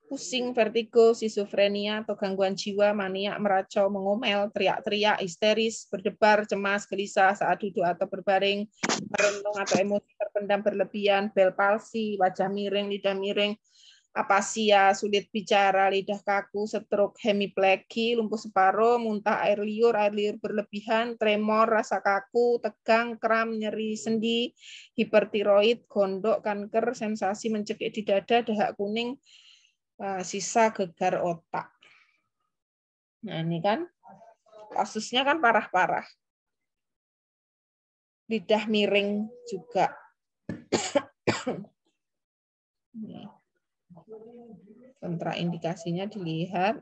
pusing, vertigo, skizofrenia atau gangguan jiwa, maniak, meracau, mengomel, teriak-teriak, histeris, berdebar, cemas, gelisah saat duduk atau berbaring, merenung atau emosi terpendam berlebihan, bel palsi, wajah miring, lidah miring, apasia, sulit bicara, lidah kaku, stroke, hemiplegi, lumpuh separuh, muntah air liur berlebihan, tremor, rasa kaku, tegang, kram, nyeri sendi, hipertiroid, gondok, kanker, sensasi mencekik di dada, dahak kuning, sisa gegar otak. Nah ini kan kasusnya kan parah-parah. Lidah miring juga. Kontraindikasinya dilihat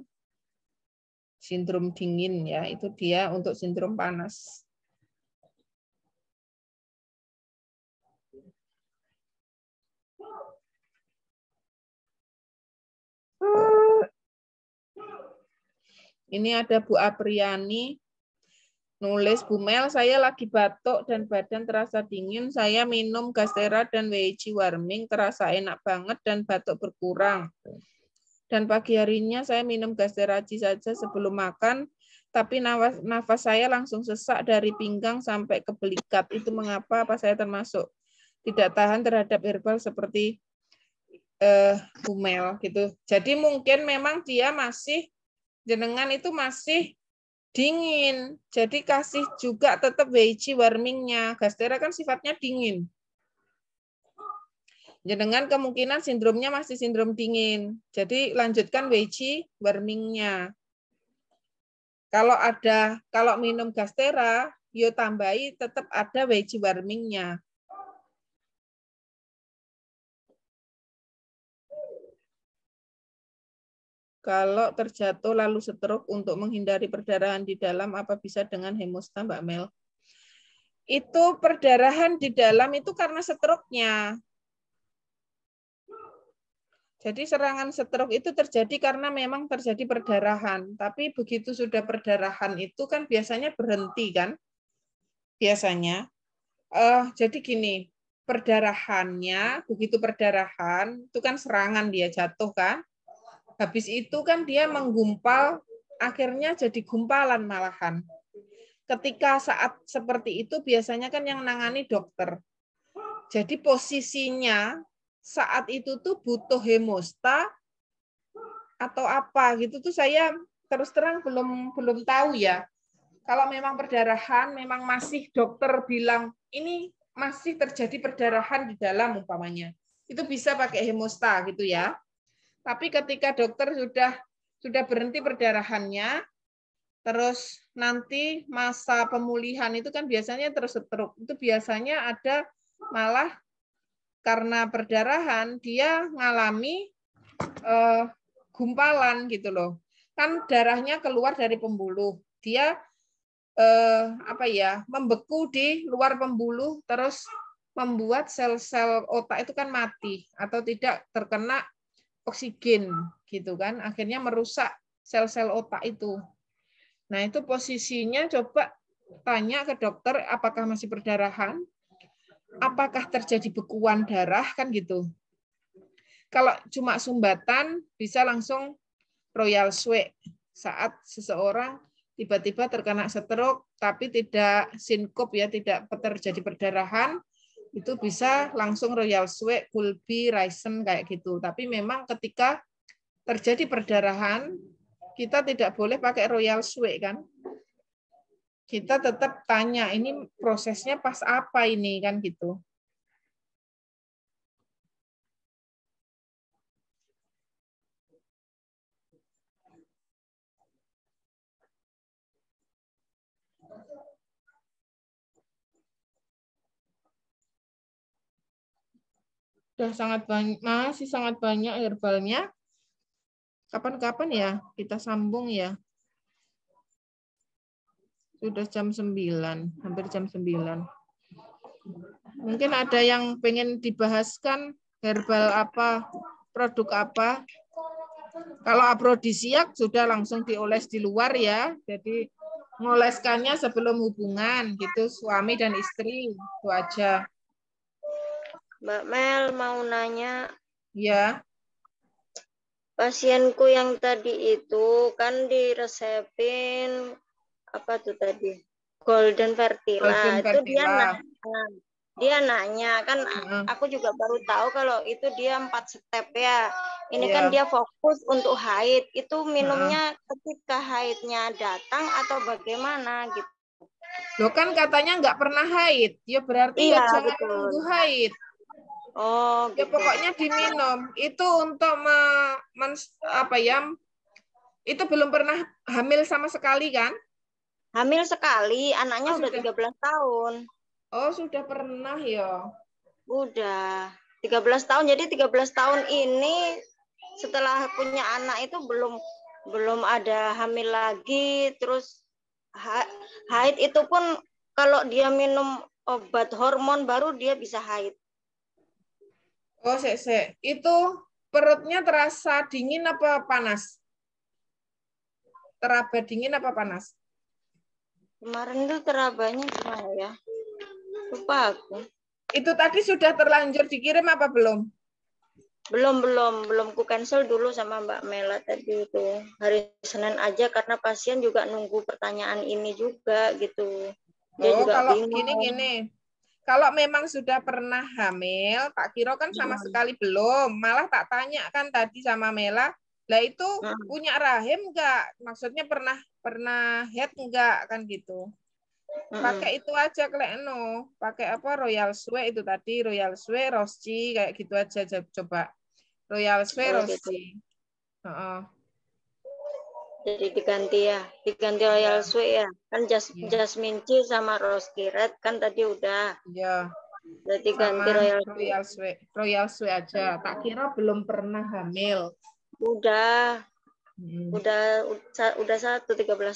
sindrom dingin ya, itu dia untuk sindrom panas. Ini ada Bu Apriani nulis, Bu Mel, saya lagi batuk dan badan terasa dingin, saya minum Gastera dan WC Warming, terasa enak banget dan batuk berkurang. Dan pagi harinya saya minum Gastera Ci saja sebelum makan, tapi nafas saya langsung sesak dari pinggang sampai ke belikat. Itu mengapa? Apa saya termasuk tidak tahan terhadap herbal seperti Humel gitu. Jadi mungkin memang dia masih jenengan itu masih dingin. Jadi kasih juga tetap Weiqi warmingnya. Gastera kan sifatnya dingin. Jenengan kemungkinan sindromnya masih sindrom dingin. Jadi lanjutkan Weiqi warmingnya. Kalau minum Gastera, yo tambahi tetap ada Weiqi warmingnya. Kalau terjatuh lalu stroke untuk menghindari perdarahan di dalam, apa bisa dengan hemosta, Mbak Mel? Itu perdarahan di dalam itu karena stroke-nya. Jadi serangan stroke itu terjadi karena memang terjadi perdarahan. Tapi begitu sudah perdarahan itu kan biasanya berhenti kan? Biasanya. Jadi gini, perdarahannya, begitu perdarahan, itu kan serangan dia jatuh kan? Habis itu kan dia menggumpal, akhirnya jadi gumpalan malahan. Ketika saat seperti itu biasanya kan yang nangani dokter. Jadi posisinya saat itu tuh butuh hemosta atau apa gitu tuh saya terus terang belum tahu ya. Kalau memang perdarahan, memang masih dokter bilang ini masih terjadi perdarahan di dalam umpamanya. Itu bisa pakai hemosta gitu ya. Tapi ketika dokter sudah berhenti perdarahannya, terus nanti masa pemulihan itu kan biasanya terus stroke. Itu biasanya ada malah karena perdarahan dia ngalami gumpalan gitu loh. Kan darahnya keluar dari pembuluh. Dia membeku di luar pembuluh terus membuat sel-sel otak itu kan mati atau tidak terkena oksigen gitu kan, akhirnya merusak sel-sel otak itu. Nah, itu posisinya coba tanya ke dokter apakah masih perdarahan, apakah terjadi bekuan darah kan gitu. Kalau cuma sumbatan bisa langsung Royal Sway saat seseorang tiba-tiba terkena stroke tapi tidak sinkop ya, tidak terjadi perdarahan, itu bisa langsung Royal Sway, Kulbi, Raisen kayak gitu. Tapi memang ketika terjadi perdarahan, kita tidak boleh pakai Royal Sway kan. Kita tetap tanya, ini prosesnya pas apa ini kan gitu. Sudah sangat banyak, masih sangat banyak herbalnya. Kapan-kapan ya kita sambung ya. Sudah jam 9, hampir jam 9. Mungkin ada yang pengen dibahaskan herbal apa, produk apa. Kalau afrodisiak sudah langsung dioles di luar ya. Jadi ngoleskannya sebelum hubungan gitu, suami dan istri. Itu aja. Mbak Mel mau nanya. Ya. Pasienku yang tadi itu kan diresepin apa tuh tadi? Golden Fertila. Golden Itu Fertila. dia nanya kan aku juga baru tahu kalau itu dia 4 step ya. Ini kan dia fokus untuk haid. Itu minumnya ketika haidnya datang atau bagaimana gitu. Loh kan katanya nggak pernah haid. Ya berarti ya jangan nunggu haid. Oh, ya gitu. Pokoknya diminum. Itu untuk itu belum pernah hamil sama sekali kan? Hamil sekali, anaknya udah 13 tahun. Oh, sudah pernah ya? Udah 13 tahun. Jadi 13 tahun ini setelah punya anak itu belum ada hamil lagi. Terus haid itu pun kalau dia minum obat hormon baru dia bisa haid. Oh, itu perutnya terasa dingin apa panas? Teraba dingin apa panas? Kemarin tuh terabanya gimana ya? Lupa aku. Itu tadi sudah terlanjur dikirim apa belum? Belum ku cancel dulu sama Mbak Mela tadi itu. Hari Senin aja karena pasien juga nunggu pertanyaan ini juga gitu. Dia juga kalau bingung. gini. Kalau memang sudah pernah hamil, tak kira kan sama sekali belum. Malah tak tanya kan tadi sama Mela, lah itu punya rahim enggak? Maksudnya pernah head enggak kan gitu. Pakai itu aja Klekno. Pakai apa Royal Swe itu tadi, Royal Swe, Rosci kayak gitu aja coba. Royal Swe, Rosci. Jadi diganti Royal Swe ya. Kan Jasmine C sama Rose Red kan tadi udah. Iya. Jadi ganti Royal Swe. Royal Swe aja. Tak kira belum pernah hamil. Udah 13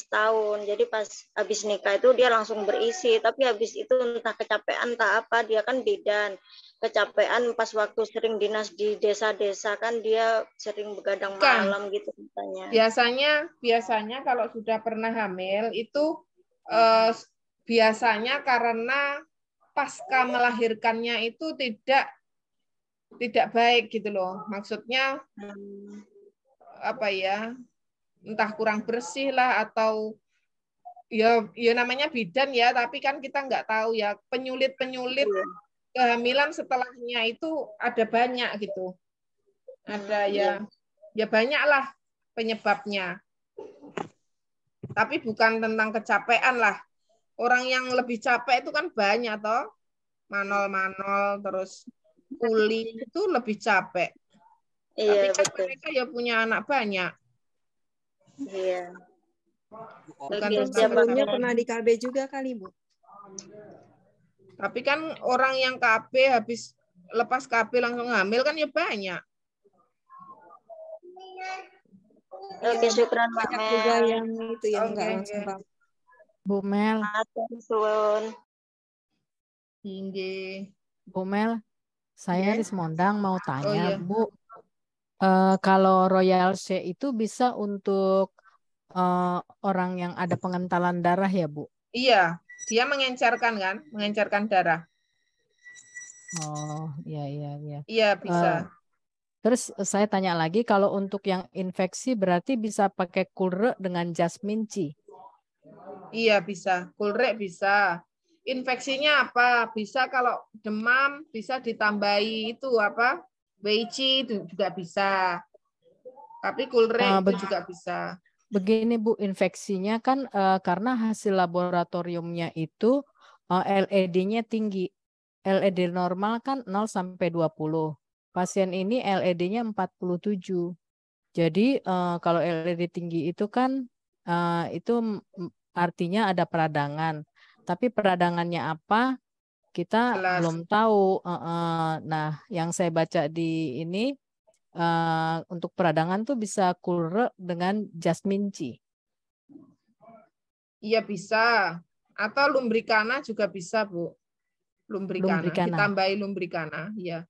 tahun. Jadi pas habis nikah itu dia langsung berisi, tapi habis itu entah kecapean entah apa, dia kan bidan. Kecapean pas waktu sering dinas di desa-desa kan dia sering begadang malam gitu katanya. Biasanya kalau sudah pernah hamil itu biasanya karena pasca melahirkannya itu tidak baik gitu loh. Maksudnya apa ya? Entah kurang bersih lah atau ya namanya bidan ya, tapi kan kita nggak tahu ya, penyulit kehamilan setelahnya itu ada banyak gitu. Ada ya banyak lah penyebabnya. Tapi bukan tentang kecapean lah. Orang yang lebih capek itu kan banyak toh. Manol terus kuli itu lebih capek. Tapi kan mereka ya punya anak banyak. Iya. Sebelumnya pernah di KB juga kali, Bu. Tapi kan orang yang KB habis lepas KB langsung hamil kan ya banyak. Oke, syukran Mbak Banyak Mel. juga yang itu yang enggak langsung paham. Bu Mel. Bu Mel, saya Rismondang mau tanya, Bu. Kalau Royal C itu bisa untuk orang yang ada pengentalan darah ya, Bu? Iya, dia mengencerkan darah. Oh, iya. Iya, bisa. Terus saya tanya lagi, kalau untuk yang infeksi berarti bisa pakai kulre dengan Jasmine C? Iya, bisa. Kulre bisa. Infeksinya apa? Bisa kalau demam, bisa ditambahi itu apa? Weici itu juga bisa. Tapi kulre itu juga bisa. Begini Bu, infeksinya kan karena hasil laboratoriumnya itu LED-nya tinggi. LED normal kan 0 sampai 20. Pasien ini LED-nya 47. Jadi kalau LED tinggi itu kan itu artinya ada peradangan. Tapi peradangannya apa? Kita belum tahu. Nah, yang saya baca di ini untuk peradangan tuh bisa kulre dengan Jasmine C. Iya bisa. Atau lumbricana juga bisa, Bu. Lumbricana. Ditambahi lumbricana, ya.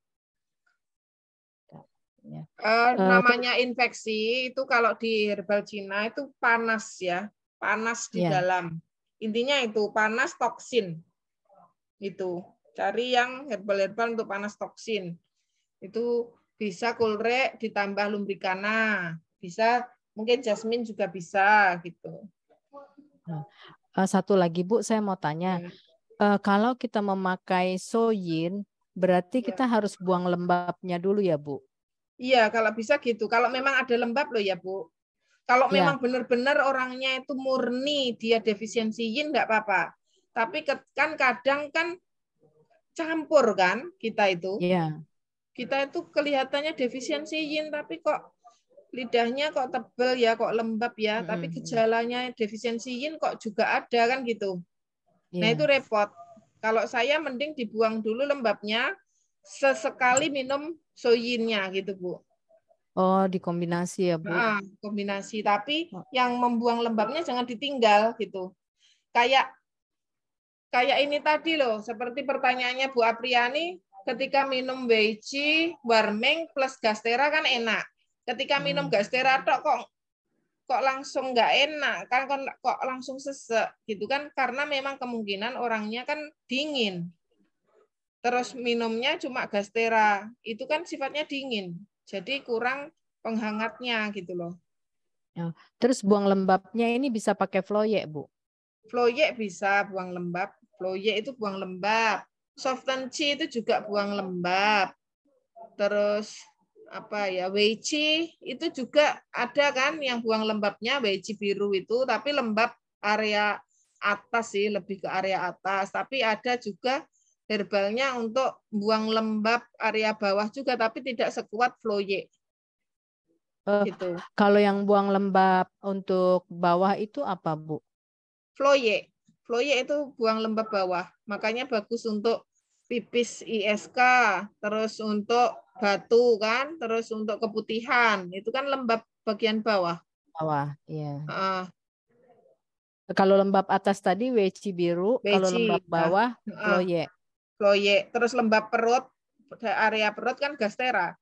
Namanya infeksi itu kalau di herbal Cina itu panas ya. Panas di dalam. Intinya itu panas toksin. Itu. Cari yang herbal-herbal untuk panas toksin. Itu bisa kulre ditambah lumbricana. Bisa mungkin jasmine juga bisa gitu. Satu lagi Bu, saya mau tanya. Kalau kita memakai soyin, berarti kita harus buang lembabnya dulu ya Bu? Iya, kalau bisa gitu. Kalau memang ada lembab loh ya Bu. Kalau memang benar-benar orangnya itu murni dia defisiensi yin nggak apa-apa. Tapi kan kadang kan campur kan kita itu. Iya. Kita itu kelihatannya defisiensi yin tapi kok lidahnya kok tebel ya, kok lembab ya, tapi gejalanya defisiensi yin kok juga ada kan gitu. Nah itu repot. Kalau saya mending dibuang dulu lembabnya, sesekali minum soyinnya gitu Bu. Oh, dikombinasi ya Bu? Kombinasi, tapi yang membuang lembabnya jangan ditinggal gitu. Kayak ini tadi loh, seperti pertanyaannya Bu Apriani, ketika minum Weici, Warming plus Gastera kan enak. Ketika minum Gastera kok langsung nggak enak, kan kok langsung sesek gitu kan, karena memang kemungkinan orangnya kan dingin. Terus minumnya cuma Gastera, itu kan sifatnya dingin. Jadi kurang penghangatnya gitu loh. Terus buang lembabnya ini bisa pakai Floye, Bu? Floye bisa buang lembab. Floye itu buang lembab. Softenchi itu juga buang lembab. Terus apa ya, Weiqi itu juga ada kan yang buang lembabnya, Weiqi biru itu, tapi lembab area atas sih, lebih ke area atas. Tapi ada juga herbalnya untuk buang lembab area bawah juga, tapi tidak sekuat Floye. Gitu. Kalau yang buang lembab untuk bawah itu apa, Bu? Floye. Floye itu buang lembab bawah. Makanya bagus untuk pipis ISK, terus untuk batu kan, terus untuk keputihan. Itu kan lembab bagian bawah. Bawah, iya. Uh, Kalau lembab atas tadi Weiqi biru, kalau lembab bawah Floye. Floye. Terus lembab perut, area perut kan Gastera.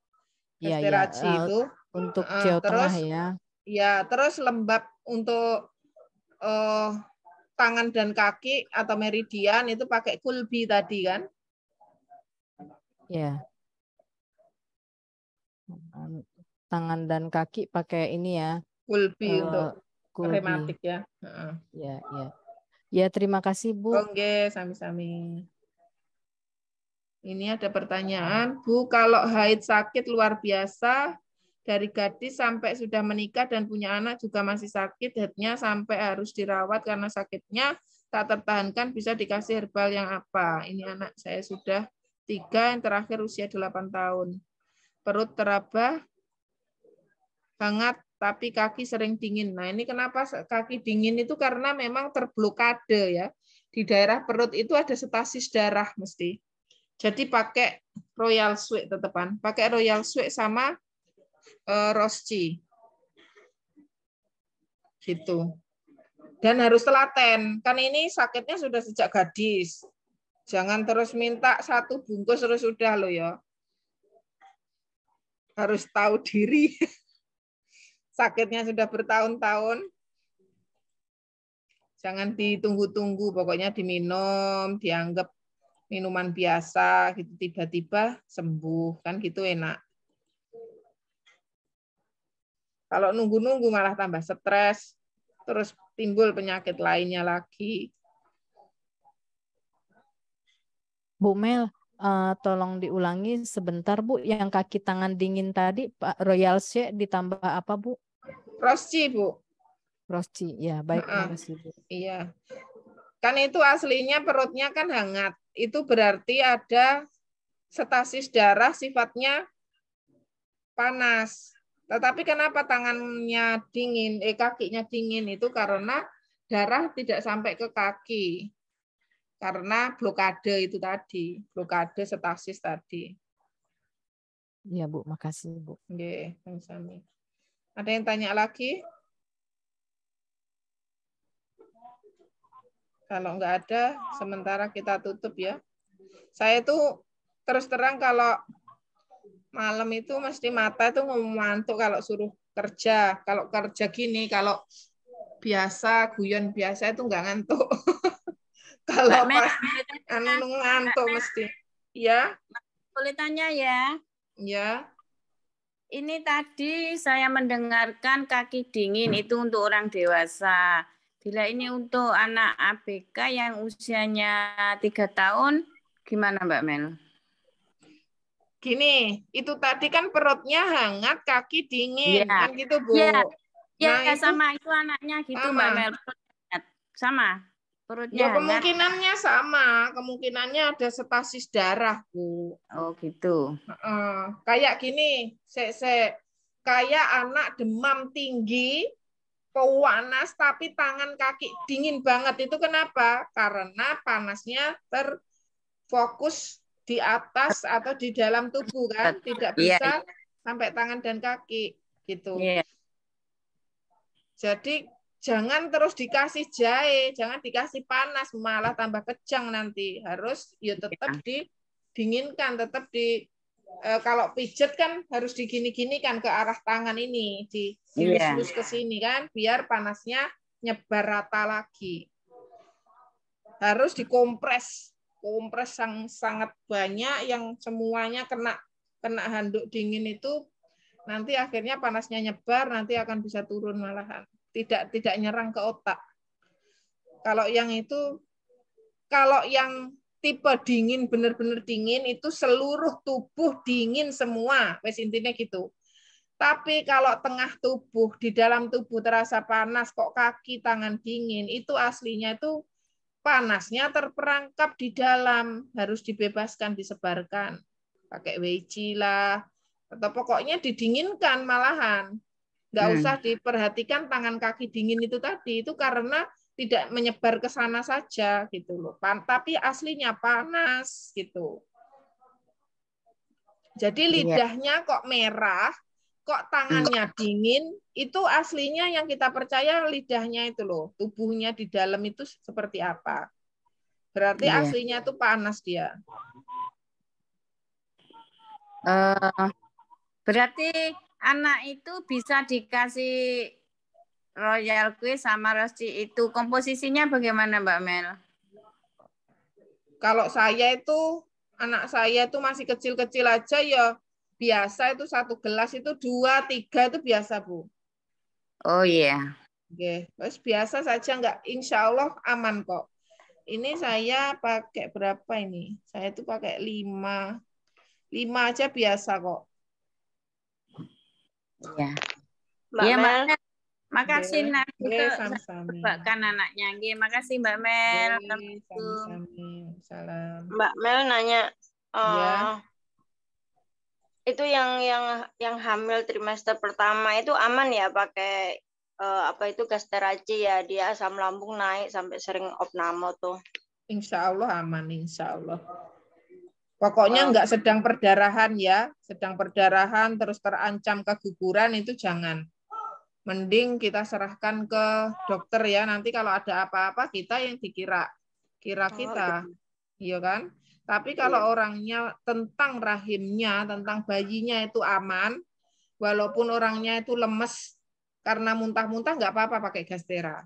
Gastera Iya, itu. Untuk Jawa Tengah ya. Ya, terus lembab untuk tangan dan kaki atau meridian itu pakai kulbi tadi kan? Ya. Tangan dan kaki pakai ini ya. Kulbi untuk rematik ya. Ya, ya. Ya, terima kasih, Bu. Oke, sami-sami. Ini ada pertanyaan, Bu, kalau haid sakit luar biasa dari gadis sampai sudah menikah dan punya anak juga masih sakit, haidnya sampai harus dirawat karena sakitnya tak tertahankan, bisa dikasih herbal yang apa? Ini anak saya sudah 3, yang terakhir usia 8 tahun. Perut teraba, hangat, tapi kaki sering dingin. Nah, ini kenapa kaki dingin itu karena memang terblokade ya. Di daerah perut itu ada stasis darah mesti. Jadi pakai Royal Sweet tetepan, pakai Royal Sweet sama Rosci. Gitu. Dan harus telaten. Kan ini sakitnya sudah sejak gadis. Jangan terus minta 1 bungkus terus sudah loh ya. Harus tahu diri. Sakitnya sudah bertahun-tahun. Jangan ditunggu-tunggu, pokoknya diminum, dianggap minuman biasa, gitu tiba-tiba sembuh, kan gitu enak. Kalau nunggu-nunggu malah tambah stres, terus timbul penyakit lainnya lagi. Bu Mel, tolong diulangi sebentar, Bu, yang kaki tangan dingin tadi, Pak Royal Shake ditambah apa, Bu? Rosci, Bu. Rosci, ya baik, makasih, Bu. Iya. Kan itu aslinya perutnya kan hangat. Itu berarti ada stasis darah sifatnya panas. Tetapi kenapa tangannya dingin, kakinya dingin itu karena darah tidak sampai ke kaki. Karena blokade itu tadi, blokade stasis tadi. Iya, Bu, makasih, Bu. Oke, sami-sami. Ada yang tanya lagi? Kalau nggak ada, sementara kita tutup ya. Saya tuh terus terang kalau malam itu mesti mata itu ngantuk kalau suruh kerja. Kalau kerja gini, kalau biasa, guyon biasa itu nggak ngantuk. Kalau pas ngantuk mesti. Ya. Boleh tanya ya? Ya. Ini tadi saya mendengarkan kaki dingin itu untuk orang dewasa. Bila ini untuk anak ABK yang usianya 3 tahun, gimana Mbak Mel? Gini, itu tadi kan perutnya hangat, kaki dingin, ya. kan gitu Bu. Ya, nah, sama itu anaknya gitu sama. Mbak Mel. Sama. Perutnya ya kemungkinannya hangat. Sama, kemungkinannya ada stasis darah Bu. Oh gitu. Kayak gini, kayak anak demam tinggi, panas tapi tangan kaki dingin banget, itu kenapa? Karena panasnya terfokus di atas atau di dalam tubuh kan, tidak bisa sampai tangan dan kaki gitu. Jadi jangan terus dikasih jahe, jangan dikasih panas, malah tambah kejang nanti. Harus ya tetap didinginkan, tetap kalau pijet kan harus digini-gini kan ke arah tangan ini, dilus-lus ke sini kan, biar panasnya nyebar rata lagi. Harus dikompres, yang sangat banyak, yang semuanya kena handuk dingin itu, nanti akhirnya panasnya nyebar, nanti akan bisa turun malahan. Tidak nyerang ke otak. Kalau yang tipe dingin, benar-benar dingin, itu seluruh tubuh dingin semua. Wes intinya gitu. Tapi kalau tengah tubuh, di dalam tubuh terasa panas, kok kaki, tangan dingin, itu aslinya itu panasnya terperangkap di dalam, harus dibebaskan, disebarkan. Pakai Weiqi lah, atau pokoknya didinginkan malahan. Nggak usah diperhatikan tangan kaki dingin itu tadi, itu karena tidak menyebar ke sana saja gitu loh. Tapi aslinya panas gitu. Jadi lidahnya kok merah, kok tangannya dingin, itu aslinya yang kita percaya lidahnya itu loh, tubuhnya di dalam itu seperti apa. Berarti aslinya itu panas dia. Berarti anak itu bisa dikasih Royal Quiz sama Rosti itu. Komposisinya bagaimana Mbak Mel? Kalau saya itu, anak saya itu masih kecil-kecil aja ya, biasa itu 1 gelas itu 2, 3 itu biasa Bu. Oh iya. Oke, terus biasa saja enggak, insya Allah aman kok. Ini saya pakai berapa ini? Saya itu pakai 5 aja biasa kok. Iya. Iya Mbak Mel. Makasih nak sama-sama. anaknya. Nggih, makasih Mbak Mel. Sama-sama. Salam. Mbak Mel nanya, Ya. itu yang hamil trimester pertama itu aman ya pakai apa itu gasteraci ya, dia asam lambung naik sampai sering opname tuh. Insya Allah aman, insya Allah. Pokoknya enggak sedang perdarahan ya, sedang perdarahan terus terancam keguguran itu jangan. Mending kita serahkan ke dokter ya, nanti kalau ada apa-apa kita yang dikira kita, iya kan? Tapi kalau orangnya tentang rahimnya, tentang bayinya itu aman, walaupun orangnya itu lemes karena muntah-muntah nggak apa-apa pakai Gastera,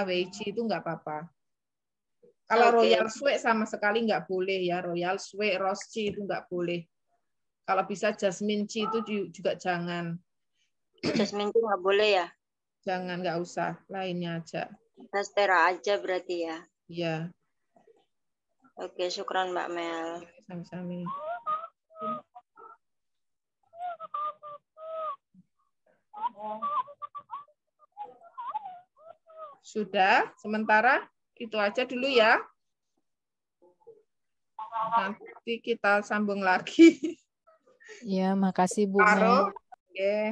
Weiqi itu nggak apa-apa. Kalau Royal Sweet sama sekali nggak boleh ya, Royal Sweet, Rosti itu nggak boleh. Kalau bisa Jasmine Chi itu juga jangan. Jasmine Chi nggak boleh ya? Jangan, nggak usah, lainnya aja. Gastera aja berarti ya? Iya. Oke, syukran Mbak Mel. Sama-sama. Sudah, sementara itu aja dulu ya. Nanti kita sambung lagi. Ya, makasih Bu Mel.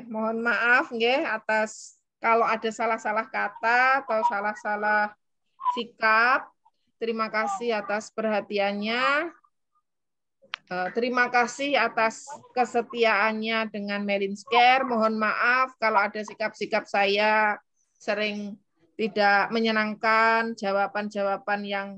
Mohon maaf atas kalau ada salah-salah kata atau salah-salah sikap. Terima kasih atas perhatiannya. Terima kasih atas kesetiaannya dengan Melinskare. Mohon maaf kalau ada sikap-sikap saya sering tidak menyenangkan, jawaban-jawaban yang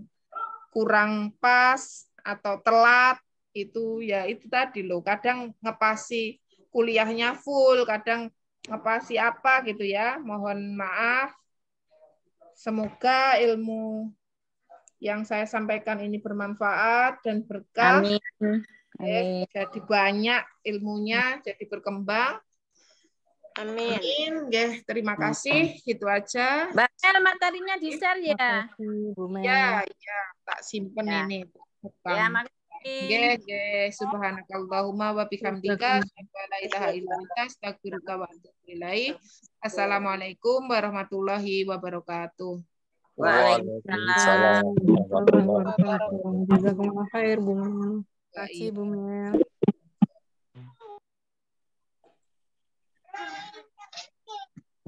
kurang pas atau telat. Itu ya itu tadi loh. Kadang ngepasi kuliahnya full, kadang ngepasi apa gitu ya. Mohon maaf. Semoga ilmu yang saya sampaikan ini bermanfaat dan berkah. Amin. Amin. Jadi banyak ilmunya, jadi berkembang. Amin. Amin. Terima kasih. Itu aja. Mbak Mel, materinya di-share ya. Terima kasih Bu Mel. Ya, tak simpen ini. Ya, makasih. Subhanakallahumma wa bihamdika asyhadu an la ilaha illa anta astaghfiruka wa atubu ilaik. Assalamualaikum warahmatullahi wabarakatuh. Waalaikumsalam. Jazakumullah khair Bu Mel. Terima kasih Bu Mel.